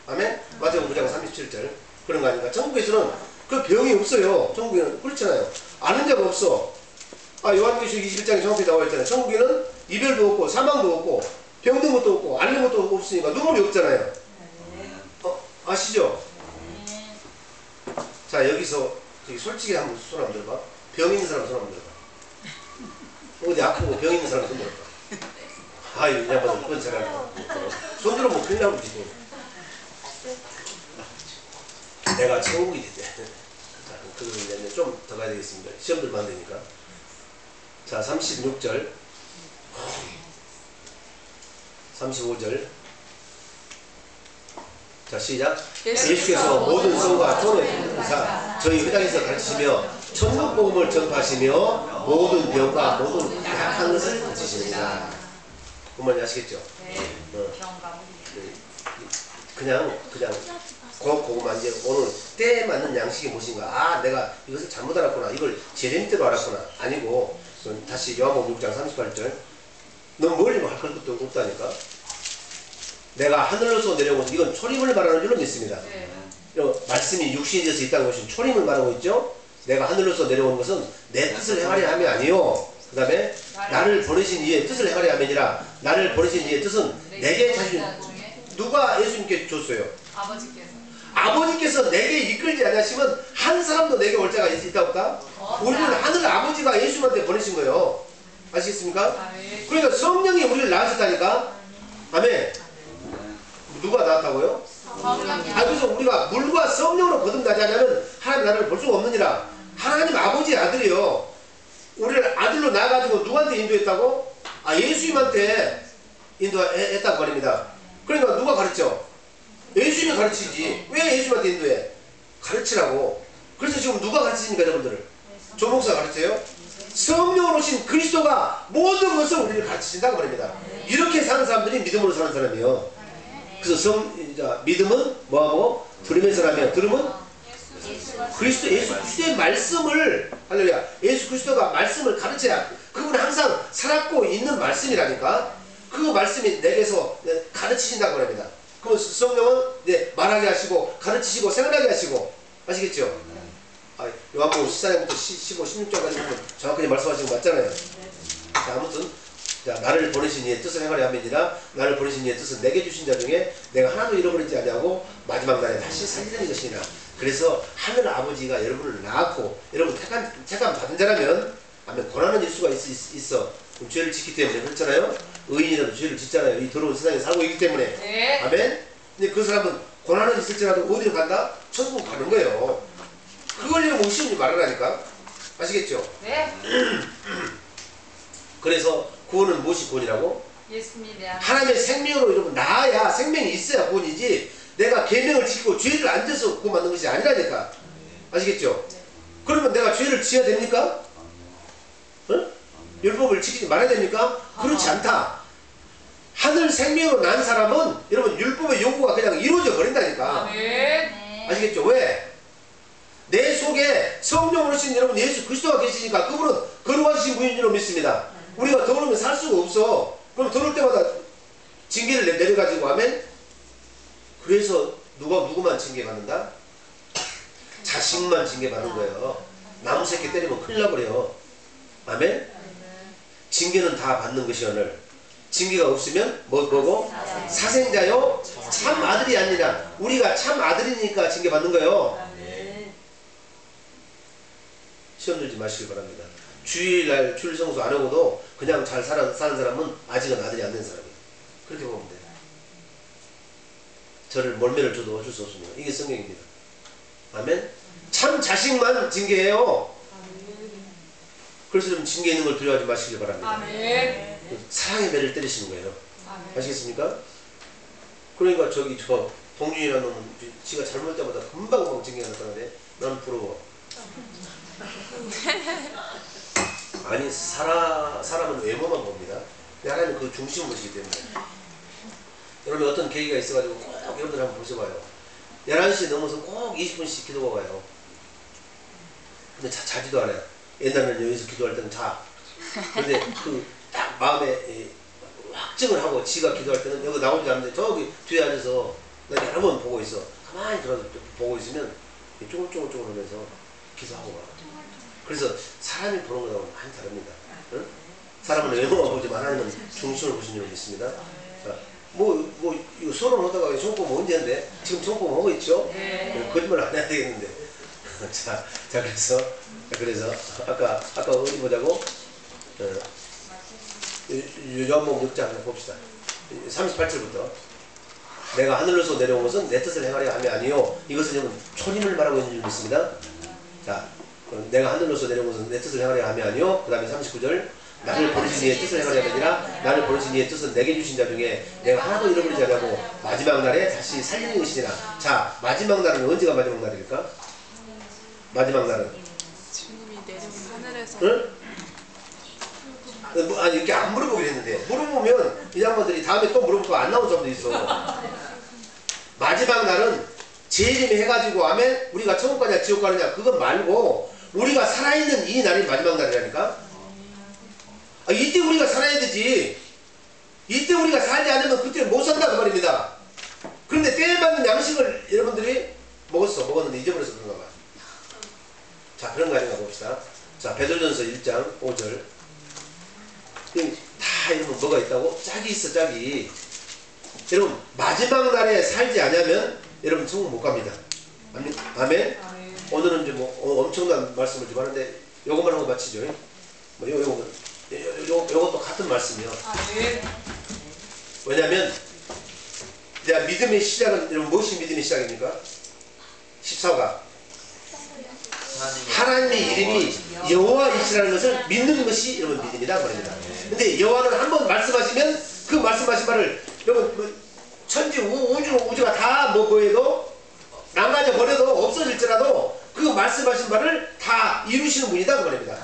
아멘. 마태복음 9장 37절 그런 거 아닙니까? 천국에서는 그 병이 없어요. 천국에는 그렇잖아요. 아는 자가 없어. 요한계시록 21장에 정확히 나와 있잖아요. 천국에는 이별도 없고 사망도 없고 병든 것도 없고 앓는 것도 없으니까 눈물이 없잖아요. 아시죠? 자, 여기서 저기 솔직히 한번 손 한번 들어봐. 병 있는 사람 손 한번 들어봐. 어디 아프고 병 있는 사람 손 들어봐. 아유, 이 양반들 그건 잘하고. 손 들어보면 큰일 나고 지금. 내가 천국이 됐대. 자, 그거 이제 좀 더 가야 되겠습니다. 시험들 만드니까. 자, 36절. 35절. 자, 시작. 예수께서 모든 성과 통을 행사 저희 회당에서 가르치시며 천국 복음을 전파하시며 모든 병과 모든 약한 것을 고치십니다. 그 말이 아시겠죠? 그냥 그거만 이제 오늘 때에 맞는 양식이 무엇인가. 내가 이것을 잘못 알았구나. 이걸 제рем대로 알았구나. 아니고 다시 요한복음 6장 38절. 너무 멀리 할 것도 없다니까. 내가 하늘로서 내려온 것은 이건 초림을 말하는 줄로 믿습니다. 말씀이 육신이 되어서 있다는 것은 초림을 말하고 있죠. 내가 하늘로서 내려온 것은 내 뜻을 행하려 함이 아니요. 그 다음에 나를 보내신 이의 뜻을 행하려 함이니라. 나를 보내신 이의 뜻은 내게 자신. 누가 예수님께 줬어요? 아버지께서 내게 이끌지 않으시면 한 사람도 내게 올 자가 있다 없다? 우리는 하늘 아버지가 예수님한테 보내신 거예요. 아시겠습니까? 그러니까 성령이 우리를 낳으셨다니까. 아멘. 누가 낳았다고요? 그래서 우리가 물과 성령으로 거듭나지 않으면 하나님 나라를 볼 수가 없느니라. 하나님 아버지의 아들이요. 우리를 아들로 낳아가지고 누구한테 인도했다고? 예수님한테 인도했다고 말입니다. 그러니까 누가 가르쳐? 예수님이 가르치지. 왜 예수님한테 인도해? 가르치라고. 그래서 지금 누가 가르치십니까, 여러분들을? 조목사가 가르쳐요? 성령으로 오신 그리스도가 모든 것을 우리를 가르치신다고 말입니다. 이렇게 사는 사람들이 믿음으로 사는 사람이에요. 그래서 믿음은 뭐하고? 들으면서 라며. 들음은? 예수 그리스도의 말씀을, 할렐루야. 예수 그리스도가 말씀을 가르쳐야, 그분은 항상 살았고 있는 말씀이라니까. 그 말씀이 내게서 가르치신다고 합니다. 그럼 성령은 말하게 하시고, 가르치시고, 생각하게 하시고. 아시겠죠? 요한복음 14장부터 15, 16장까지 보면 정확하게 말씀하신 거 맞잖아요. 자, 아무튼. 자, 나를 보내신 이의 뜻을 행하려 함이니라. 나를 보내신 이의 뜻은 내게 주신 자 중에 내가 하나도 잃어버리지 아니하고 마지막 날에 다시 살리는 것이니라. 그래서 하늘 아버지가 여러분을 낳았고 여러분 택함 받은 자라면 아멘 고난은 일 수가 있어. 그럼 죄를 짓기 때문에 그렇잖아요. 의인이라도 죄를 짓잖아요. 이 더러운 세상에 살고 있기 때문에. 아멘. 근데 그 사람은 고난은 있을지라도 어디로 간다? 천국 가는 거예요. 그걸 이러면 의심하지 말으라니까. 아시겠죠? 네. 그래서 구원은 무엇이 구원이라고? 예수님에 대한 하나님의 생명으로 여러분 나아야 생명이 있어야 구원이지. 내가 계명을 지키고 죄를 안 져서 구원받는 것이 아니라니까. 아시겠죠? 그러면 내가 죄를 지어야 됩니까? 율법을 지키지 말아야 됩니까? 그렇지 않다. 하늘 생명으로 난 사람은 여러분 율법의 요구가 그냥 이루어져 버린다니까. 아시겠죠? 왜? 내 속에 성령으로 오신 여러분 예수 그리스도가 계시니까 그분은 거룩하신 분인 줄 믿습니다. 우리가 더러우면 살 수가 없어. 그럼 더러울 때마다 징계를 내려가지고 하면 그래서 누구만 징계받는다? 자식만 징계받는 거예요. 나무 새끼 때리면 큰일 나버려. 아멘? 징계는 다 받는 것이 오늘. 징계가 없으면 뭐고? 사생자요? 참 아들이 아니라. 우리가 참 아들이니까 징계받는 거예요. 시험 들지 마시기 바랍니다. 주일날 주일성수 안 하고도 그냥 잘 사는 사람은 아직은 아들이 안 된 사람이에요. 그렇게 보면 돼요. 저를 몰매를 줘도 어쩔 수 없습니다. 이게 성경입니다. 아멘? 참 자식만 징계해요. 그래서 좀 징계 있는 걸 두려워하지 마시기 바랍니다. 아멘. 사랑의 매를 때리시는 거예요. 아멘. 아시겠습니까? 그러니까 동준이라는 놈은 지가 잘못할 때마다 금방 징계하는 사람인데 나는 부러워. 아니 사람은 외모만 봅니다. 하나님은 그 중심을 보시기 때문에. 여러분 어떤 계기가 있어가지고 꼭 여러분들 한번 보셔봐요. 11시 넘어서 꼭 20분씩 기도가 가요. 근데 자지도 않아요. 옛날에는 여기서 기도할 때는 자. 근데 그 딱 마음에 확증을 하고 지가 기도할 때는 여기 나오지 않는데 저기 뒤에 앉아서 내가 여러 번 보고 있어. 가만히 들어서 보고 있으면 쪼글쪼글 하면서 기도하고 가. 그래서 사람이 보는 거하고 많이 다릅니다. 응? 사람은 외모만 보지만 하나님은 중심을 보시는 분이 있습니다. 자, 이거 서론하다가 총법 언제인데? 지금 총법 하고 있죠? 네. 거짓말 안 해야 되겠는데. 자, 그래서 아까 어디 보자고? 요한복음 6장 한번 봅시다. 38절부터 내가 하늘로서 내려온 것은 내 뜻을 행하려 함이 아니요 이것은 지금 초림을 말하고 있는 줄 믿습니다. 자, 내가 하늘로서 내려온 것은 내 뜻을 행하려 함이 아니요 그 다음에 39절 나를 보내신 이의 뜻을 행하려 함이라 나를 보내신 이의 뜻은 내게 주신 자 중에 내가 하나도 잃어버리지 않냐고 마지막 날에 다시 살리는 것이니라. 자, 마지막 날은 언제가 마지막 날일까? 마지막 날은 주님이 내려온 하늘에서 응? 아니 이렇게 안 물어보긴 했는데 물어보면 이 양반들이 다음에 또 물어보고 안 나온 사람도 있어. 마지막 날은 재림이 해가지고 아멘 우리가 천국 가냐 지옥 가느냐 그건 말고 우리가 살아있는 이 날이 마지막 날이라니까. 이때 우리가 살아야 되지. 이때 우리가 살지 않으면 그때 못 산다 그 말입니다. 그런데 때에 맞는 양식을 여러분들이 먹었는데 잊어버려서 그런가 봐. 자, 그런 거 아닌가 봅시다. 자, 베드로전서 1장 5절 다 이러면 뭐가 있다고? 짝이 있어, 짝이. 여러분 마지막 날에 살지 않으면 여러분 천국 못 갑니다. 아멘? 오늘은 이제 엄청난 말씀을 좀 하는데 요것만 하고 마치죠. 요것도 같은 말씀이요. 왜냐면 내가 믿음의 시작은 여러분 무엇이 믿음의 시작입니까? 14가 하나님의 이름이 여호와이시라는 것을 믿는 것이 여러분 믿음이다 말입니다. 근데 여호와는 한번 말씀하시면 그 말씀하신 말을 여러분 천지 우주가 다 뭐해도 망가져 버려도 없어질지라도 그 말씀하신 말을 다 이루시는 분이다 그 말입니다.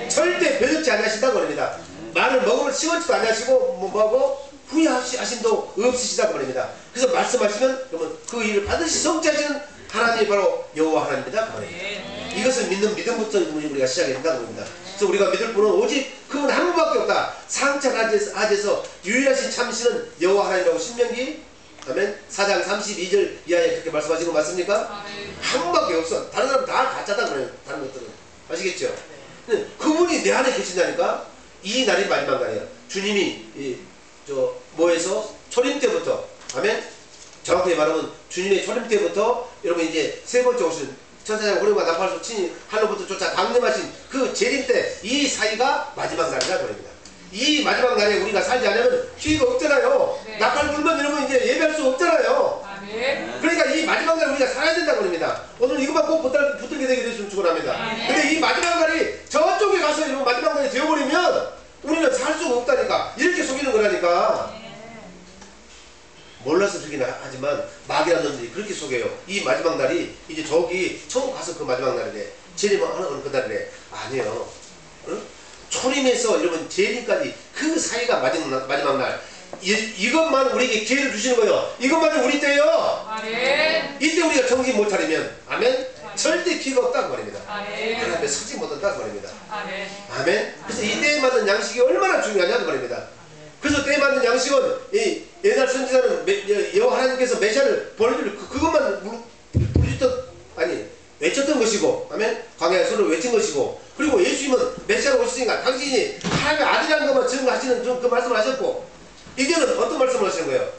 절대 변덕지 않으신다 그 말입니다. 말을 먹으면 시원치도 않으시고 뭐하고 후회하심도 없으시다 그 말입니다. 그래서 말씀하시면 여러분 그 일을 반드시 성취하시는 하나님이 바로 여호와 하나님이다 그 말입니다. 이것을 믿는 믿음부터 우리가 시작해야 된다 그 말입니다. 그래서 우리가 믿을 분은 오직 그분 한 분밖에 없다. 상천 하에서 유일하신 참신은 여호와 하나님이라고 신명기 아멘 4장 32절 이하에 그렇게 말씀하신 거 맞습니까? 한 분밖에 없어. 다른 사람 다 가짜다 그래요. 다른 것들은 아시겠죠? 그분이 내 안에 계신다니까. 이 날이 마지막 날이야. 주님이 뭐에서 초림 때부터 아멘 정확하게 말하면 주님의 초림 때부터 여러분 이제 세 번째 오신 천사장 호령과 나팔소 친히 하늘부터 쫓아 강림하신 그 재림 때 이 사이가 마지막 날이라 그럽니다. 이 마지막 날에 우리가 살지 않으면 기회가 없잖아요. 네. 나팔 불면 여러분 이제 예배할 수 없잖아요. 아멘. 그러니까 이 마지막 날 우리가 살아야 된다고 합니다. 오늘 이것만 꼭 붙들게 되게 되시면 축원합니다. 근데 이 마지막 날이 저쪽에 가서 이런 마지막 날이 되어버리면 우리는 살 수가 없다니까. 이렇게 속이는 거라니까. 몰라서 그러긴 하지만 마귀라는 놈들이 그렇게 속여요. 이 마지막 날이 이제 저기 천국 가서 그 마지막 날이래. 재림하는 그 날이래. 아니에요. 응? 초림에서 여러분 재림까지 그 사이가 마지막 날. 이것만 우리에게 기회를 주시는 거예요. 이것만이 우리 때예요. 아멘. 이때 우리가 정신 못 차리면 아멘. 절대 기회가 없다고 말입니다. 아멘. 하나님의 서지 못한다고 말입니다. 아멘. 아멘. 그래서 이 때에 맞는 양식이 얼마나 중요하냐고 말입니다. 그래서 때에 맞는 양식은 이 옛날 선지자는 여호와 하나님께서 메시아를 보내줄 그것만 외쳤던 것이고 아멘. 광야에 서로 외친 것이고 그리고 예수님은 메시아로 오시니까 당신이 하나님의 아들이라는 것만 증거하시는 그 말씀을 하셨고 이제는 어떤 말씀을 하시는 거예요?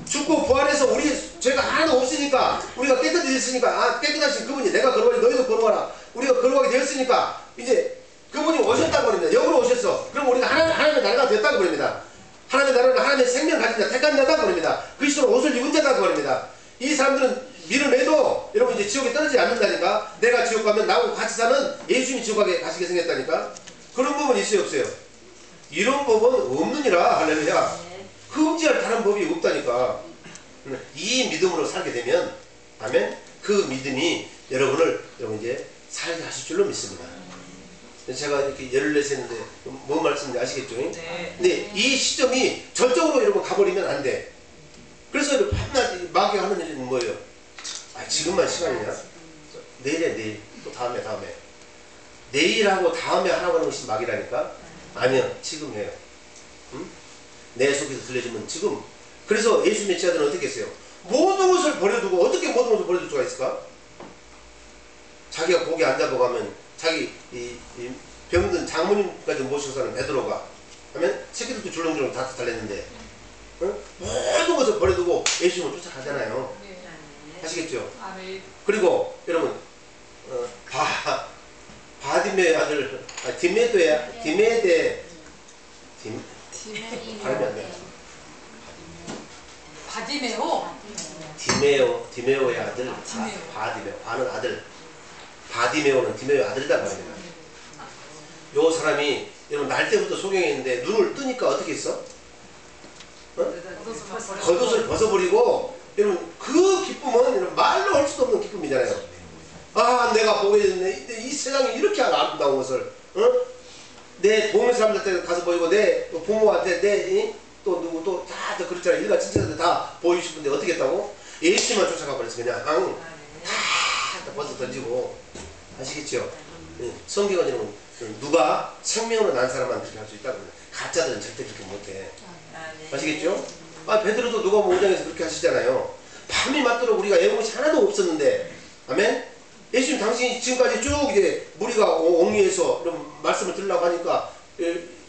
죽고 부활해서 우리 죄가 하나도 없으니까 우리가 깨끗해졌으니까 깨끗하신 그분이 내가 걸어가니 너희도 걸어와라. 우리가 걸어가게 되었으니까 이제 그분이 오셨다고 합니다. 역으로 오셨어. 그럼 우리가 하나님의 나라가 됐다고 합니다. 하나님의 나라는 하나님의 생명 가진 자 택한 자다고 합니다. 그리스도로 옷을 입은 자다고 합니다. 이 사람들은 밀어내도 여러분 이제 지옥에 떨어지지 않는다니까. 내가 지옥 가면 나하고 같이 사는 예수님이 지옥 가시게 생겼다니까. 그런 법은 있어요 없어요? 이런 법은 없느니라. 할렐루야. 흠지할 다른 법이 없다니까. 이 믿음으로 살게 되면 아멘. 그 믿음이 여러분 이제 살게 하실 줄로 믿습니다. 제가 이렇게 열을 내세는데 뭐 말씀인지 아시겠죠? 네. 근데 이 시점이 저쪽으로 여러분 가버리면 안 돼. 그래서 여러분 밤낮 마귀 하는 일은 뭐예요? 아, 지금만 시간이냐? 내일에 내일, 또 다음에 내일하고 다음에 하라고 하는 것이 마귀라니까? 아니요, 지금 해요. 응? 내 속에서 들려주면 지금. 그래서 예수님의 제자들은 어떻게 했어요? 모든 것을 버려두고 어떻게 모든 것을 버려둘 수가 있을까? 자기가 거기 앉아보고 하면 자기 이 병든 장모님까지 모시고서는 베드로가 하면 새끼들도 줄렁줄렁 다 달랬는데 응? 모든 것을 버려두고 예수님을 쫓아가잖아요. 아시겠죠? 그리고 여러분 바디메의 아들 디메데 발음이 안 돼. 디메오의 아들 바디메오 바는 아들 바디메오는 디메오의 아들이다 말입니다. 요 사람이 여러분 날 때부터 소경에 있는데 눈을 뜨니까 어떻게 했어? 겉옷을 벗어버리고 여러분 그 기쁨은 여러분 말로 할 수도 없는 기쁨이잖아요. 아 내가 보게 됐네. 이 세상에 이렇게 아름다운 것을 내 도움의 사람들한테 가서 보이고 내 부모한테 또 누구 또 다 그렇잖아요. 일가 친척들 다 보이고 싶은데 어떻게 했다고? 예수만 쫓아가 버렸어. 그냥 다 벗어 던지고. 아시겠죠? 성경은 여러분 누가 생명으로 난 사람만 그렇게 할 수 있다고. 가짜들은 절대 그렇게 못해. 아시겠죠? 베드로도 누가복음 5장에서 그렇게 하시잖아요. 밤이 맞도록 우리가 애국이 하나도 없었는데, 아멘? 예수님 당신이 지금까지 쭉 이제 무리가 옹리해서 이런 말씀을 들으려고 하니까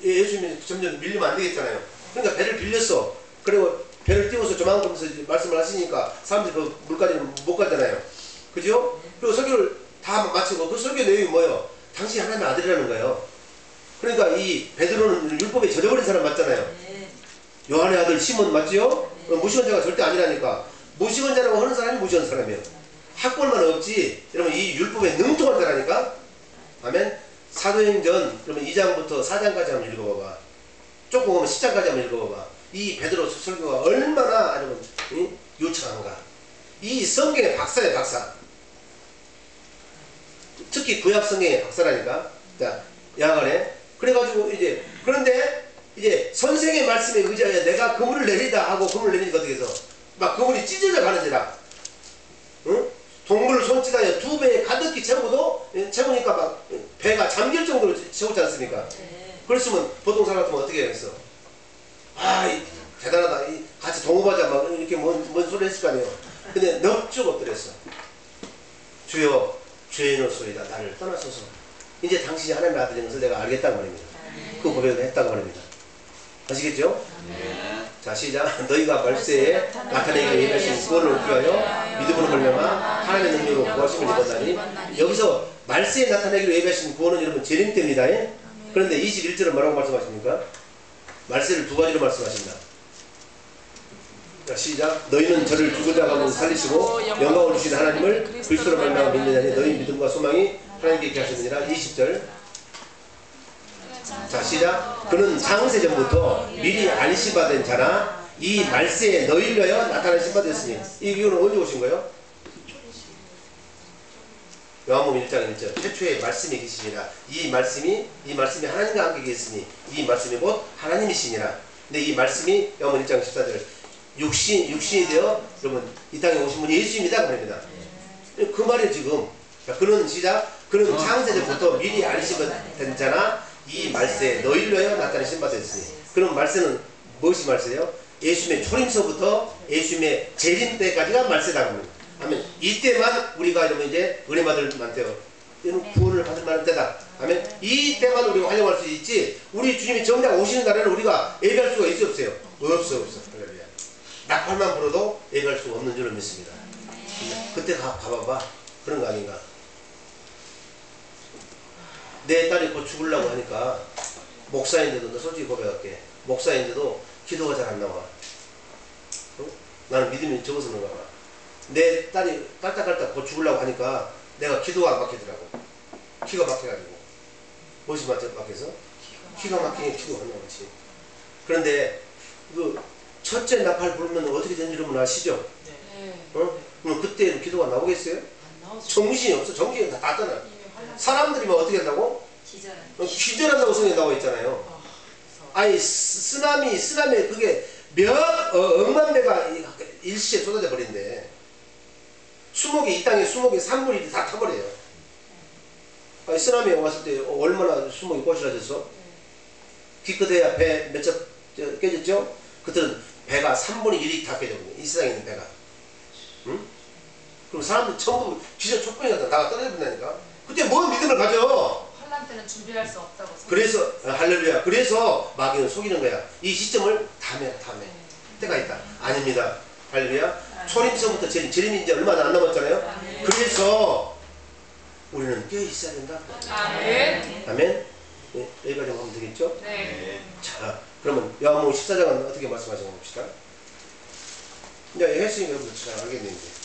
예수님이 점점 밀리면 안 되겠잖아요. 그러니까 배를 빌렸어. 그리고 배를 띄워서 조만큼에서 말씀을 하시니까 사람들이 그 물까지는 못 가잖아요. 그죠? 그리고 설교를 다 마치고 그 설교 내용이 뭐예요? 당신이 하나님의 아들이라는 거예요. 그러니까 이 베드로는 율법에 젖어버린 사람 맞잖아요. 요한의 아들 시몬 맞지요? 무시한 자가 절대 아니라니까. 무시한 자라고 하는 사람이 무시한 사람이에요. 학벌만 없지 여러분 이 율법에 능통한 자라니까. 아멘. 사도행전 그러면 2장부터 4장까지 한번 읽어봐봐. 조금 오면 10장까지 한번 읽어봐봐. 이 베드로 설교가 얼마나 여러분 유창한가. 이 성경의 박사예요. 박사. 특히 구약 성경의 박사라니까. 자, 야간에 그래가지고 이제 그런데 이제 선생의 말씀에 의지하여 내가 그물을 내리다 하고 그물을 내리니까 어떻게 해서 막 그물이 찢어져 가는지라. 응? 동물을 손짓하여 2배에 가득히 채우니까 막 배가 잠길 정도로 채우지 않습니까? 그랬으면 보통 사람 같으면 어떻게 하겠어? 대단하다. 같이 동업하자 막 이렇게 뭔 소리 했을 거 아니에요. 근데 넋쭉 엎드렸어. 주여 죄인으로소이다. 나를 떠나소서. 이제 당신이 하나님의 아들인 것을 내가 알겠다고 말입니다. 그 고백을 했다고 말입니다. 아시겠죠? 자 시작. 너희가 말세에 나타내기를 예배하신 구원을 얻기 위하여 믿음으로 말미암아 하나님의 능력으로 구하심을 입었나니. 여기서 말세에 나타내기를 예배하신 구원은 여러분 재림 때입니다. 그런데 21절은 뭐라고 말씀하십니까? 말세를 두 가지로 말씀하십니다. 자 시작. 너희는 저를 죽은 자 가운데 살리시고 영광을 주신 하나님을 그리스도로 말미암아 믿느냐니 너희 믿음과 소망이 하나님께 있게 하셨느니라. 20절. 자 시작. 그는 창세전부터 미리 안시 받은 자나 이 말세에 너희를 위하여 나타나신 바 되었으니. 이거는 언제 오신 거예요? 요한복음 1장 1절. 최초의 말씀이 계시니라. 이 말씀이 하나님과 함께 계시니 이 말씀이 곧 하나님이시니라. 근데 이 말씀이 요한복음 1장 14절 육신이 되어 여러분 이 땅에 오신 분이 예수입니다. 그럽니다. 그 말이 지금. 자, 그는 시작. 그는 창세전부터 미리 안시 받은 자나 이 말세에 너희를 위하여 나타나신 바 되었으니. 그럼 말세는 무엇이 말세예요? 예수님의 초림서부터 예수님의 재림 때까지가 말세라고 합니다. 아멘. 이때만 우리가 여러분 이제 은혜 받을 만한테요. 이런 구원을 받을 만한 때다. 아멘. 이때만 우리가 활용할 수 있지. 우리 주님이 정작 오시는 날에는 우리가 예배할 수가 있어 없어요? 없어. 할렐루야. 나팔만 불어도 예배할 수 없는 줄을 믿습니다. 그때 가봐봐. 그런 거 아닌가? 내 딸이 곧 죽으려고 하니까 목사인데도 너 솔직히 고백할게. 목사인데도 기도가 잘 안 나와. 나는 믿음이 적어서 그런가 봐. 내 딸이 깔딱깔딱 곧 죽으려고 하니까 내가 기도가 안 막히더라고. 기가 막혀가지고. 무엇이 막혀서? 기가 막히게 기도가 안 나오지. 그런데 그 첫째 나팔 부르면 어떻게 되는지 여러분 아시죠? 그럼 그때 기도가 나오겠어요? 정신이 없어. 정신이 다 떠나. 사람들이면 어떻게 한다고? 기절한다고 성경에 나와 있잖아요. 아니 쓰나미 그게 몇 억만 배가 일시에 쏟아져 버린대. 수목이 이 땅에 수목이 3분의 1이 다 타버려요. 아니 쓰나미가 왔을 때 얼마나 수목이 꼬실라졌어? 기껏해야 배 몇 척 깨졌죠? 그때는 배가 3분의 1이 다 깨졌거든요. 이 세상에 있는 배가. 응? 그럼 사람들 전부 기절 촉병이 나가 떨어져 버린다니까. 그때 뭔 믿음을 가져? 환란 때는 준비할 수 없다고. 그래서 할렐루야. 그래서 마귀는 속이는 거야. 이 시점을 다음에 때가 있다. 아닙니다. 할렐루야. 초림서부터 재림이 이제 얼마 안 남았잖아요. 그래서 우리는 깨어 있어야 된다. 아멘. 아멘. 네, 여기까지 하면 되겠죠? 네. 자, 그러면 요한복음 14장은 어떻게 말씀하시는 거 봅시다. 이제 했으니까 여러분들 잘 알겠는데.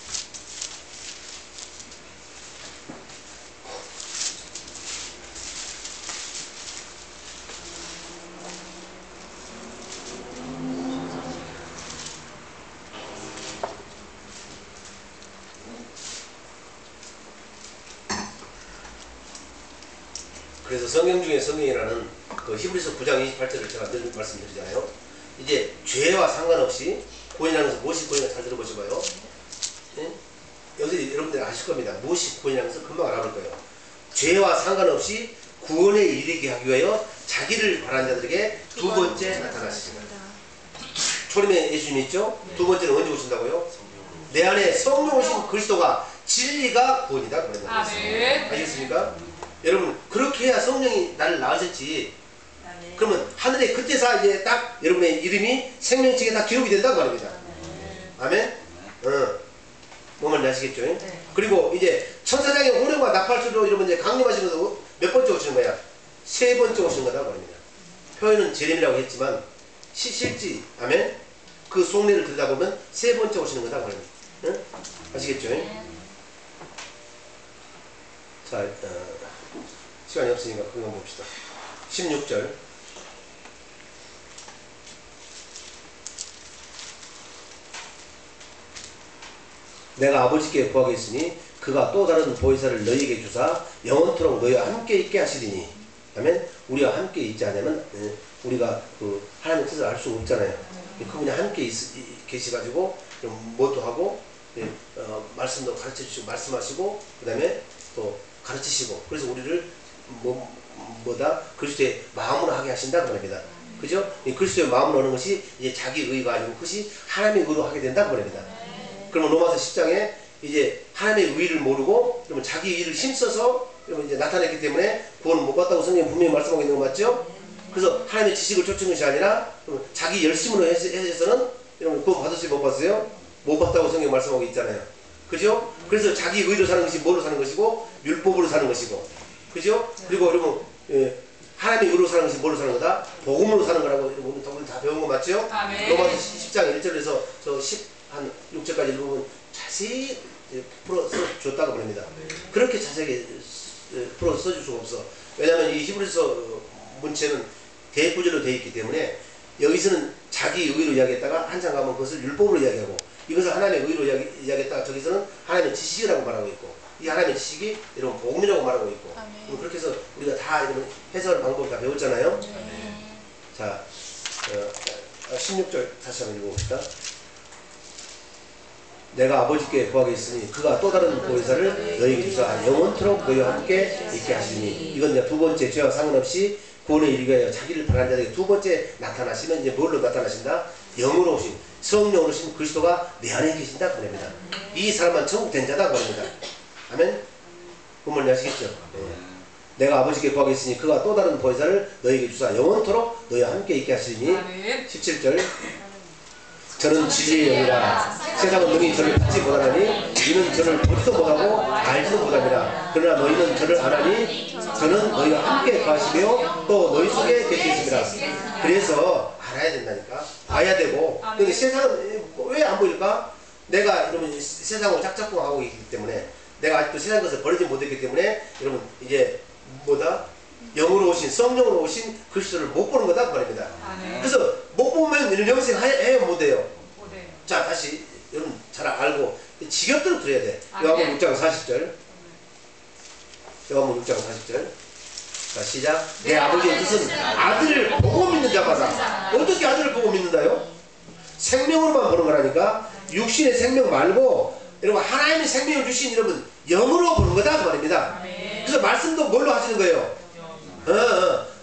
그래서 성경 중에 성경이라는 그 히브리서 9장 28절을 제가 늘 말씀드리잖아요. 이제 죄와 상관없이 구원이라는 것은 무엇이 구원인가 잘 들어보셔봐요. 네? 여기서 여러분들 아실 겁니다. 무엇이 구원이라는 것을 금방 알아볼 거예요. 죄와 상관없이 구원에 이르게 하기 위하여 자기를 바라는 자들에게 두 번째 나타나십니다. 초림에 예수님이 있죠? 두 번째는 언제 오신다고요? 내 안에 성령 오신 그리스도가 진리가 구원이다. 아멘. 알겠습니까? 여러분 그렇게 해야 성령이 나를 낳으셨지. 그러면 하늘에 그때서 이제 딱 여러분의 이름이 생명책에 다 기록이 된다고 말입니다. 아멘? 뭔 말인지 아시겠죠? 네. 그리고 이제 천사장의 호령과 나팔소리로 여러분 이제 강림하시는 것도 몇 번째 오시는 거야? 세 번째 오시는 거다고 말입니다. 표현은 재림이라고 했지만 실지 아멘? 그 속내를 들여다보면 세 번째 오시는 거다고 말입니다. 응? 아시겠죠? 자, 시간이 없으니까 그거 봅시다. 16절. 내가 아버지께 구하겠으니 그가 또 다른 보혜사를 너희에게 주사 영원토록 너희와 함께 있게 하시리니. 아멘. 우리가 함께 있지 않으면 우리가 그 하나님의 뜻을 알 수 없잖아요. 그분이 함께 계시가지고 뭐도 하고 말씀도 가르쳐 주시고 말씀하시고 그 다음에 또 가르치시고 그래서 우리를 뭐다 그리스도의 마음으로 하게 하신다 그 말입니다. 그죠? 그리스도의 마음으로 하는 것이 이제 자기 의가 아니고 그것이 하나님의 의로 하게 된다 그 말입니다. 그러면 로마서 10장에 이제 하나님의 의를 모르고 그러면 자기 의를 힘써서 이제 나타냈기 때문에 구원을 못 받다고 성경이 분명히 말씀하고 있는 거 맞죠? 그래서 하나님의 지식을 쫓는 것이 아니라 자기 열심으로 해서는 여러분 구원 받았어요? 못 받았어요? 못 받다고 성경이 말씀하고 있잖아요. 그죠? 그래서 자기 의로 사는 것이 뭐로 사는 것이고 율법으로 사는 것이고 그죠? 그리고 여러분 하나님의 의로 사는 것이 뭐로 사는 거다? 복음으로 사는 거라고 여러분 다 배운 거 맞죠? 아멘. 로마서 10장 1절에서 저 10한 6절까지 읽으면 자세히 풀어 줬다고 합니다. 그렇게 자세하게 풀어 써줄 수가 없어. 왜냐하면 이 히브리서 문체는 대구절로 되어 있기 때문에 여기서는 자기 의로 이야기했다가 한참 가면 그것을 율법으로 이야기하고 이것을 하나님의 의로 이야기했다가 저기서는 하나님의 지식이라고 말하고 있고 이 하나님의 지식이 여러분 복음이라고 말하고 있고 그렇게 해서 우리가 다 이런 해석하는 방법을 다 배웠잖아요. 자 16절 다시 한번 읽어봅시다. 내가 아버지께 구하겠으니 그가 또 다른 보혜사를 너희에게 주사 영원토록 너희와 함께 있게 하시니. 이건 이제 두 번째 죄와 상관없이 구원에 이르게 하여 자기를 바라는 자에게 두 번째 나타나시면 이제 뭘로 나타나신다? 영으로 오신 성령으로 오신 그리스도가 내 안에 계신다 그럽니다. 이 사람만 천국 된 자다 그럽니다. 아멘. 그 말이 아시겠죠? 내가 아버지께 구하겠으니 그가 또 다른 보혜사를 너희에게 주사 영원토록 너희와 함께 있게 하시니. 17절 저는 진리의 영이라 세상은 능히 저를 받지 못하나니 이는 저를 보지도 못하고 알지도 못합니다. 그러나 너희는 저를 아나니 저는 너희와 함께 거하시며 또 너희 속에 계시겠습니다. 그래서 알아야 된다니까. 봐야 되고. 근데 세상은 왜 안 보일까? 내가 여러분 세상을 짝짝꿍하고 있기 때문에 내가 아직도 세상 것을 버리지 못했기 때문에 여러분 이제 뭐다? 영으로 오신 성령으로 오신 그리스도를 못 보는 거다 그 말입니다. 그래서 못 보면 영생 해야 못해요. 자 다시 여러분 잘 알고 지겹도록 들어야 돼. 요한복음 6장 40절 요한복음 6장 40절. 자, 시작. 내 아버지의 뜻은 아들을 보고 믿는 자마다. 어떻게 아들을 보고 믿는다요? 생명으로만 보는 거라니까. 육신의 생명 말고 여러분 하나님의 생명을 주신 여러분 영으로 보는 거다 그 말입니다. 그래서 말씀도 뭘로 하시는 거예요?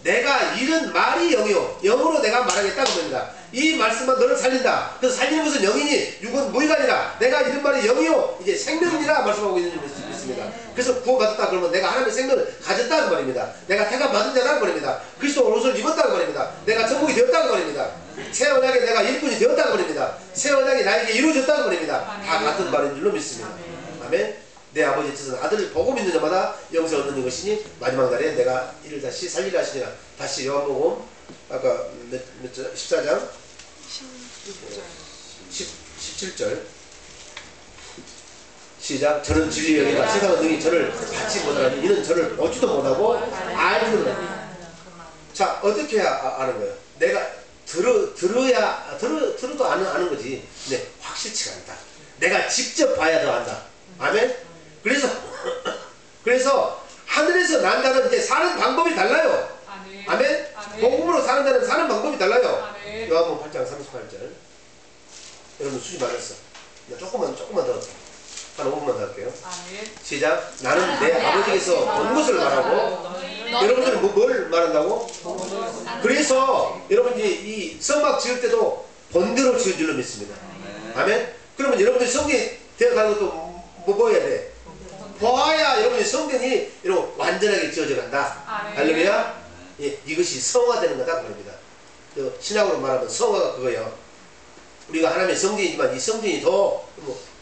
내가 이런 말이 영이요 영으로 내가 말하겠다 그 말입니다. 이 말씀만 너를 살린다. 그래서 살리는 것은 영이니 육은 무의간이라. 내가 이런 말이 영이요 이제 생명이라 말씀하고 있는 줄 믿습니다. 그래서 구원받았다 그러면 내가 하나님의 생명을 가졌다 그 말입니다. 내가 택함 받은 자다 그 말입니다. 그리스도 옷을 입었다 그 말입니다. 내가 천국이 되었다 그 말입니다. 새 언약에 내가 일꾼이 되었다 그 말입니다. 새 언약이 나에게 이루어졌다 그 말입니다. 다 같은 말인 줄로 믿습니다. 아멘. 내 아버지의 뜻은 아들을 보고 믿는 자마다 영생을 얻는 것이니 마지막 날에 내가 이를 다시 살리라 하시니라. 다시 요한복음 아까 몇 절? 14장 17절 시작. 저는 진리의 영이라 세상은 능히 저를 받지 못하니 이는 저를 보지도 못하고 알지도 못하니. 자, 어떻게 해야 아는 거예요? 내가 들어도 아는 거지. 근데 확실치가 않다. 내가 직접 봐야 더 안다. 아멘? 그래서 하늘에서 난 자는 이제 사는 방법이 달라요. 아멘? 복음으로 사는 자는 사는 방법이 달라요. 요한복음 8장 38절. 여러분 수지 많았어. 조금만 더 한 5분만 더 할게요. 시작. 나는 내 아버지께서 본 것을 말하고 여러분들은 뭘 말한다고? 그래서 여러분들이 이 성막 지을 때도 본대로 지을 줄로 믿습니다. 아멘? 그러면 여러분들이 성경에 되어가는 것도 뭐 해야 돼? 보아야 여러분의 성경이 여러분 완전하게 지어져 간다. 할렐루야. 예, 이것이 성화되는 거다 그럽니다. 신약으로 말하면 성화가 그거예요. 우리가 하나님의 성전이지만 이 성전이 더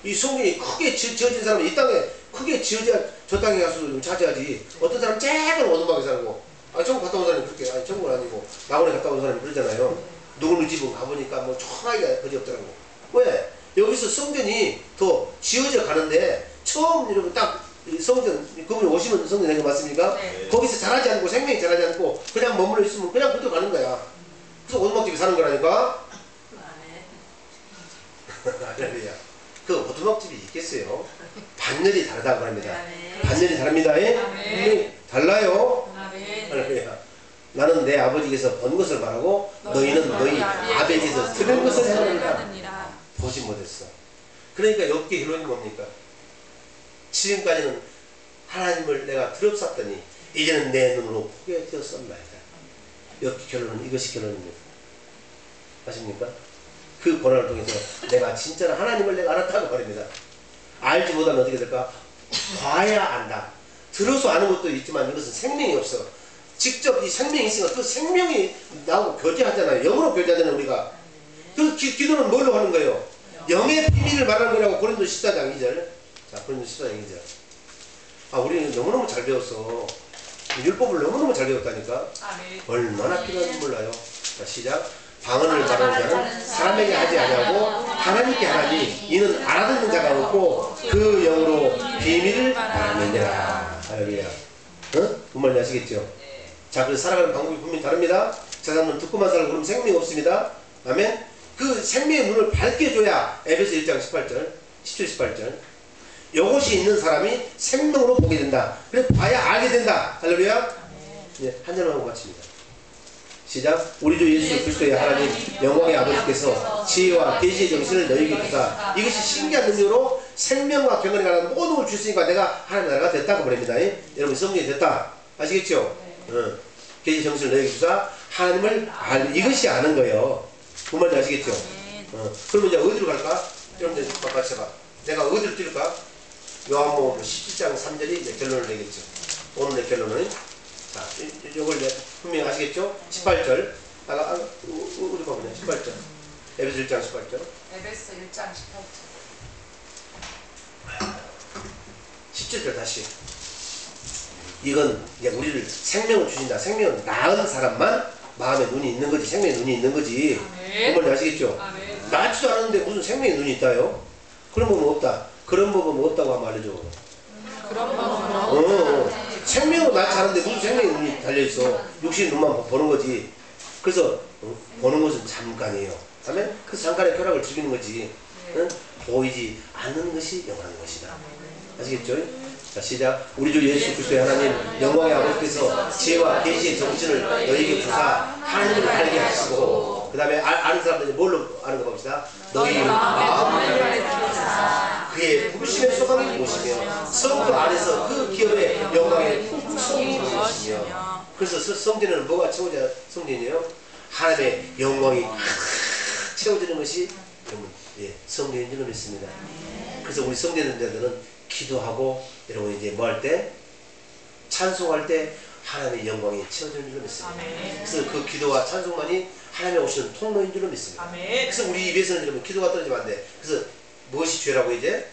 이 성전이 크게 지어진 사람은 이 땅에 크게 지어져야 저 땅에 가서 차지하지. 어떤 사람 작은 오두막에 살고 천국 갔다 온 사람이 그렇게 천국은 아니고 낙원에 갔다 온 사람이 그러잖아요. 누구는 집은 가보니까 뭐 천하기가 거지 없더라고. 왜? 여기서 성전이 더 지어져 가는데 처음 여러분 딱 성전 그분이 오시면 성전 된 거 맞습니까? 네. 거기서 자라지 않고 생명이 자라지 않고 그냥 머물러 있으면 그냥 그대로 가는 거야. 그래서 오두막집에 사는 거라니까. 할렐루야. 그 오두막집이 있겠어요? 반열이 다르다고 합니다. 반열이 다릅니다. 분명히 달라요. 할렐루야. 나는 내 아버지께서 본 것을 말하고 너희는 너희 아버지께서 들은 것을 말하니라. 보지 못했어. 그러니까 욥기 결론이 뭡니까? 지금까지는 하나님을 내가 들었었더니 이제는 내 눈으로 보게 되었습니다. 욥기 결론은 이것이 결론입니다. 아십니까? 그 고난을 통해서 내가 진짜로 하나님을 내가 알았다고 말입니다. 알지 못하면 어떻게 될까? 봐야 안다. 들어서 아는 것도 있지만 이것은 생명이 없어. 직접 이 생명이 있으니까 그 생명이 나하고 교제하잖아요. 영으로 교제하잖아요. 우리가. 그 기도는 뭘로 하는 거예요? 영의 비밀을 말하는 거라고. 고린도 14장 2절. 자, 고린도 14장 2절. 아, 우리는 너무너무 잘 배웠어. 율법을 너무너무 잘 배웠다니까. 얼마나 필요한지 몰라요. 자, 시작. 방언을 말하는 자는 사람에게 하지 아니하고 하나님께 하나니 이는 알아듣는 자가 없고 그 영으로 비밀을 말하느니라. 할렐루야. 응? 뭔 말인지 아시겠죠? 자, 그래서 살아가는 방법이 분명히 다릅니다. 저 사람은 듣고만 살고 그러면 생명이 없습니다. 아멘? 그 생명의 눈을 밝혀줘야 에베소 1장 18절 17, 18절 요것이 있는 사람이 생명으로 보게 된다. 그래 봐야 알게 된다. 할렐루야. 네, 한 절만 하고 마칩니다. 시작. 우리 주 예수 그리스도의 하나님 영광의 아버지께서 지혜와 계시의 정신을 너희에게 주사 이것이 신기한 능력으로 생명과 경건에 관한 모든 걸 주시니까 내가 하나님의 나라가 됐다고 말합니다. 여러분 성령이 됐다. 아시겠죠? 응. 계시의 정신을 너희에게 주사 하나님을 이것이 아는 거예요. 그 말인지 아시겠죠? 그러면 이제 어디로 갈까? 여러분들 같이 해봐. 내가 어디로 뛸까? 요한복음 17장 3절이 이제 결론을 내겠죠. 오늘의 결론은 자, 이걸 분명히 아시겠죠? 18절. 우리 봐보자. 18절. 에베소 1장 18절. 에베소 1장 18절. 17절 다시. 이건 이제 우리를 생명을 주신다. 생명을 낳은 사람만 마음에 눈이 있는 거지. 생명의 눈이 있는 거지. 그 말인지 아시겠죠? 낳지도 않았는데 무슨 생명의 눈이 있다요? 그런 법은 없다. 그런 법은 없다고 하면 알려줘. 그런 법은 생명은 낳지 않은데 무슨 생명의 눈이 달려있어. 육신의 눈만 보는 거지. 그래서 보는 것은 잠깐이에요. 아멘? 그 잠깐의 쾌락을 즐기는 거지. 보이지 않는 것이 영원한 것이다. 아시겠죠? 자, 시작. 우리 주 예수 그리스도의 하나님 영광의 아버지께서 지혜와 계시의 정신을 너희에게 주사 하나님을 알게 하시고, 그 다음에 아는 사람들이 뭘로 아는 거 봅시다. 너희 마음을 그의 부르심의 소감이 무엇이며 성도 안에서 그 기업의 영광의 풍성이 무엇이며. 그래서 성전에는 뭐가 채워져야 성전이에요? 하나님의 영광이 채워지는 것이 여러분 성전인 줄 믿습니다. 그래서 우리 성전자들은 기도하고 여러분 이제 뭐 할 때? 찬송할 때 하나님의 영광이 채워지는 줄 믿습니다. 그래서 그 기도와 찬송만이 하나님의 오시는 통로인 줄 믿습니다. 그래서 우리 입에서는 여러분 기도가 떨어지면 안 돼. 그래서 무엇이 죄라고 이제?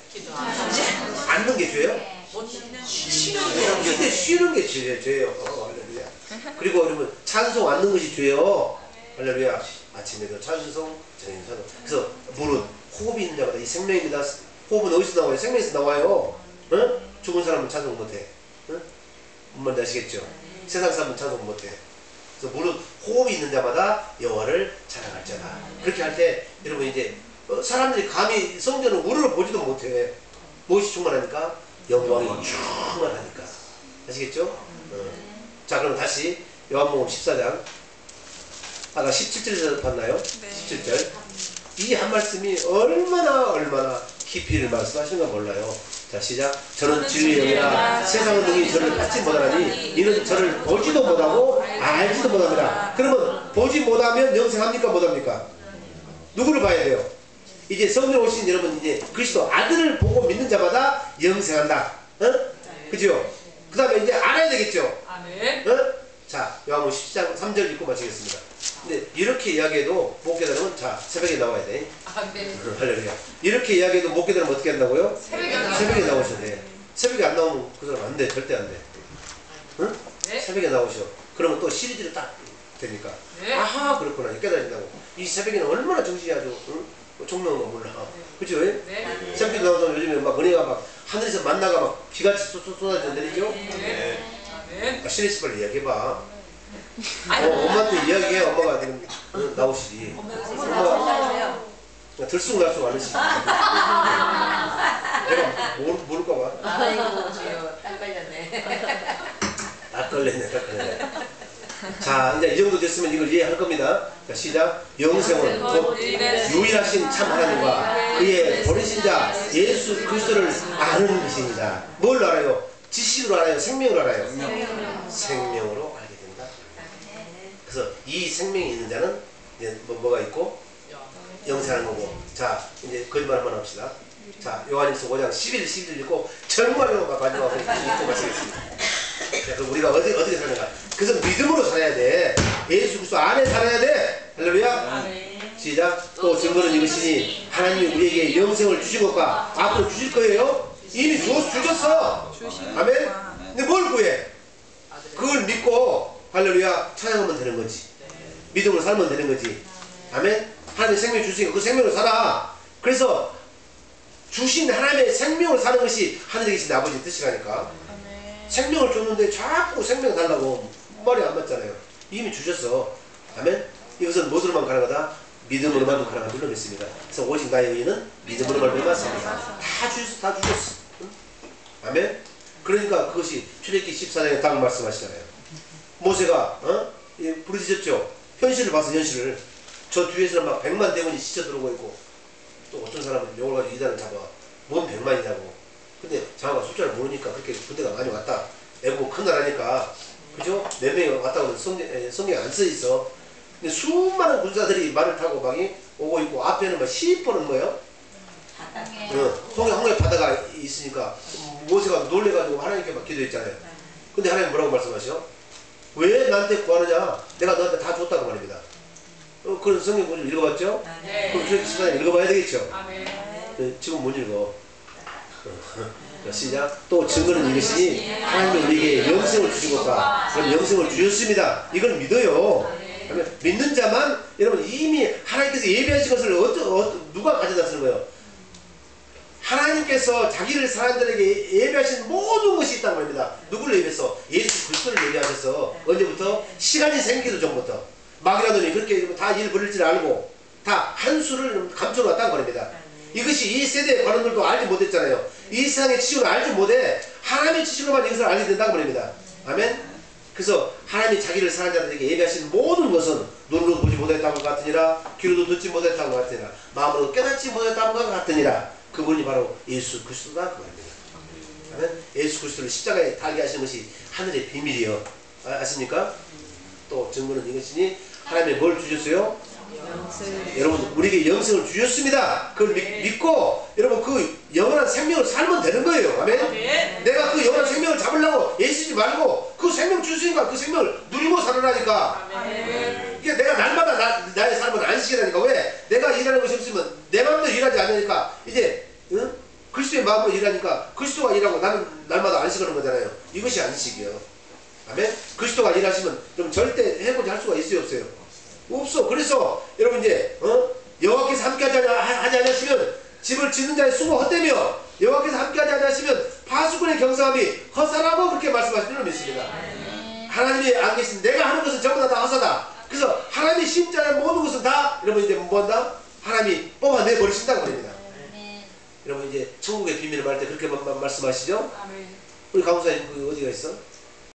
앉는 게 죄요? 쉬는 게 죄예요. 그리고 여러분 찬송 앉는 것이 죄요. 할렐루야. 아침에도 찬송, 저녁에도 찬송. 그래서 무릇 호흡이 있는 자마다 이 생명입니다. 호흡은 어디서 나와요? 생명에서 나와요. 어? 죽은 사람은 찬송 못해. 어? 뭔지 아시겠죠? 세상 사람은 찬송 못해. 그래서 무릇 호흡이 있는 자마다 여호와를 찬양할 자다. 그렇게 할 때 여러분 이제 사람들이 감히 성전은 우르르 보지도 못해. 무엇이 충만하니까? 영광이 충만하니까. 아시겠죠? 자, 그럼 다시 요한복음 14장. 아까 17절에서 봤나요? 네. 17절. 이 한 말씀이 얼마나 깊이를 말씀하시는 가 몰라요. 자, 시작. 저는 진리의 영이라 세상은 능히 저를 받지 못하나니 이는 저를 보지도 못하고 알지도 못합니다. 그러면 보지 못하면 영생합니까? 못합니까? 누구를 봐야 돼요? 이제 성령 오신 여러분 이제 그리스도 아들을 보고 믿는 자마다 영생한다. 어? 그죠? 그 다음에 이제 알아야 되겠죠? 어? 자, 요한복음 10장 3절 읽고 마치겠습니다. 근데 이렇게 이야기해도 못 깨달으면 자 새벽에 나와야 돼. 할렐루야. 이렇게 이야기해도 못 깨달으면 어떻게 한다고요? 새벽에 나오셔야 돼. 새벽에 안 나오면 그 사람 안 돼. 절대 안 돼. 응? 네? 새벽에 나오셔. 그러면 또 시리즈를 딱 되니까. 네? 아하 그렇구나. 깨달아진다고. 이 새벽에는 얼마나 정신이 아주 총명한 거 몰라. 그죠? 네? 새벽에 나오면 요즘에 막 은혜가 막 하늘에서 만나가 막 비같이 쏟아져 내리죠? 네. 시리즈 빨리 이야기해봐. 엄마한테 이야기해. 엄마가 나오시지. 엄마가 들쑥날쑥 안 하시지. 내가 모를까봐. 아이고 딱 걸렸네. 딱 걸렸네. 자, 이제 이 정도 됐으면 이걸 이해할 겁니다. 자, 시작. 영생은 곧 유일하신 참 하나님과 그의 버리신 자 예수 그리스도를 아는 것입니다. 뭘 알아요? 지식으로 알아요? 생명으로 알아요? 생명으로 알게 된다. 그래서 이 생명이 있는 자는 이제 뭐가 있고? 영생하는 거고. 자, 이제 거짓말 한번 합시다. 자, 요한일서 5장 11 읽고 정말로 마지막으로 읽고 마치겠습니다. 자, 그럼 우리가 어떻게 사는가? 그래서 믿음으로 살아야 돼. 예수 그리스도 안에 살아야 돼. 할렐루야. 시작. 또 증거는 이것이니 하나님이 우리에게 영생을 주신 것과 앞으로 주실 거예요. 이미 주셨어. 아멘. 근데 뭘 구해? 그걸 믿고 할렐루야 찬양하면 되는 거지. 믿음으로 살면 되는 거지. 아멘. 하나님의 생명 주시니까 그 생명으로 살아. 그래서 주신 하나님의 생명을 사는 것이 하늘에 계신 아버지의 뜻이라니까. 생명을 줬는데 자꾸 생명 달라고 말이 안 맞잖아요. 이미 주셨어. 아멘. 이것은 무엇으로만 가능하다? 믿음으로만 가능한 줄로 믿습니다. 그래서 오직 나의 의는 믿음으로 말미암았습니다. 다 주셨어. 응? 아멘. 그러니까 그것이 출애굽기 14장에 딱 말씀하시잖아요. 모세가 부르짖었죠. 현실을 봐서 현실을. 저 뒤에서는 막 100만 대군이 지쳐 들어오고 있고 또 어떤 사람은 용을 가지고 이단을 잡아. 뭔 100만이냐고. 근데 장화가 숫자를 모르니까 그렇게 군대가 많이 왔다. 애국 큰 나라니까. 그죠? 몇 명이 왔다고 성경에 안 써있어. 근데 수많은 군사들이 말을 타고 막 오고 있고 앞에는 막 시퍼는 뭐예요? 홍해 바다가 있으니까 모세가 놀래가지고 하나님께 막 기도했잖아요. 근데 하나님 뭐라고 말씀하셔? 왜 나한테 구하느냐? 내가 너한테 다 줬다고 말입니다. 그런 성경 좀 읽어봤죠? 네. 그럼 저희 시간에 읽어봐야 되겠죠? 네, 지금 못 읽어. 시작. 또 증거는 이것이니 하나님이 우리에게 영생을 주신 것과 그럼 영생을 주셨습니다. 이걸 믿어요. 믿는 자만 여러분 이미 하나님께서 예비하신 것을 누가 가져다 쓰는 거예요? 하나님께서 자기를 사람들에게 예비하신 모든 것이 있다는 말입니다. 누구를 예비했어? 예수 그리스도를 예비하셨어. 언제부터? 시간이 생기기 전부터. 마귀라더니 그렇게 다 일 벌릴 줄 알고 다 한 수를 감춰 놨다는 겁니다. 이것이 이 세대의 관원들도 알지 못했잖아요. 이 세상의 지식을 알지 못해. 하나님의 지식으로만 이것을 알게 된다고 말입니다. 아멘. 그래서 하나님이 자기를 사랑하는 자들에게 예비하신 모든 것은 눈으로 보지 못했다는 것 같으니라, 귀로도 듣지 못했다는 것 같으니라, 마음으로 깨닫지 못했다는 것 같으니라. 그분이 바로 예수 그리스도다 그 말입니다. 아멘. 예수 그리스도를 십자가에 달게 하신 것이 하늘의 비밀이요. 아십니까? 또 증거는 이것이니 하나님이 뭘 주셨어요? 여러분 우리에게 영생을 주셨습니다. 그걸 믿고 여러분 그 영원한 생명을 살면 되는 거예요. 아멘. 내가 그 영원한 생명을 잡으려고 애쓰지 말고 그 생명 주시니까 그 생명을 누리고 살아나니까. 이게 내가 날마다 나의 삶은 안식이라니까. 왜? 내가 일하는 것이 없으면 내 마음대로 일하지 않으니까 이제 그리스도의 마음으로 일하니까 그리스도가 일하고 나는 날마다 안식하는 거잖아요. 이것이 안식이에요. 아멘. 그리스도가 일하시면 그럼 절대 해보지 할 수가 있어요 없어요? 없어. 그래서 여러분 이제 여호와께서 함께하지 않으시면 집을 짓는 자의 수고 헛되며 여호와께서 함께하지 않으시면 파수꾼의 경성함이 헛사라고 그렇게 말씀하신 줄 믿습니다. 하나님이 안 계신 내가 하는 것은 전부 다 헛사다. 그래서 하나님이 심자의 모든 것은 다 여러분 이제 뭐한다? 하나님이 뽑아내 버리신다고 합니다. 여러분 이제 천국의 비밀을 말할 때 그렇게 말씀하시죠? 우리 강사님 그 어디가 있어?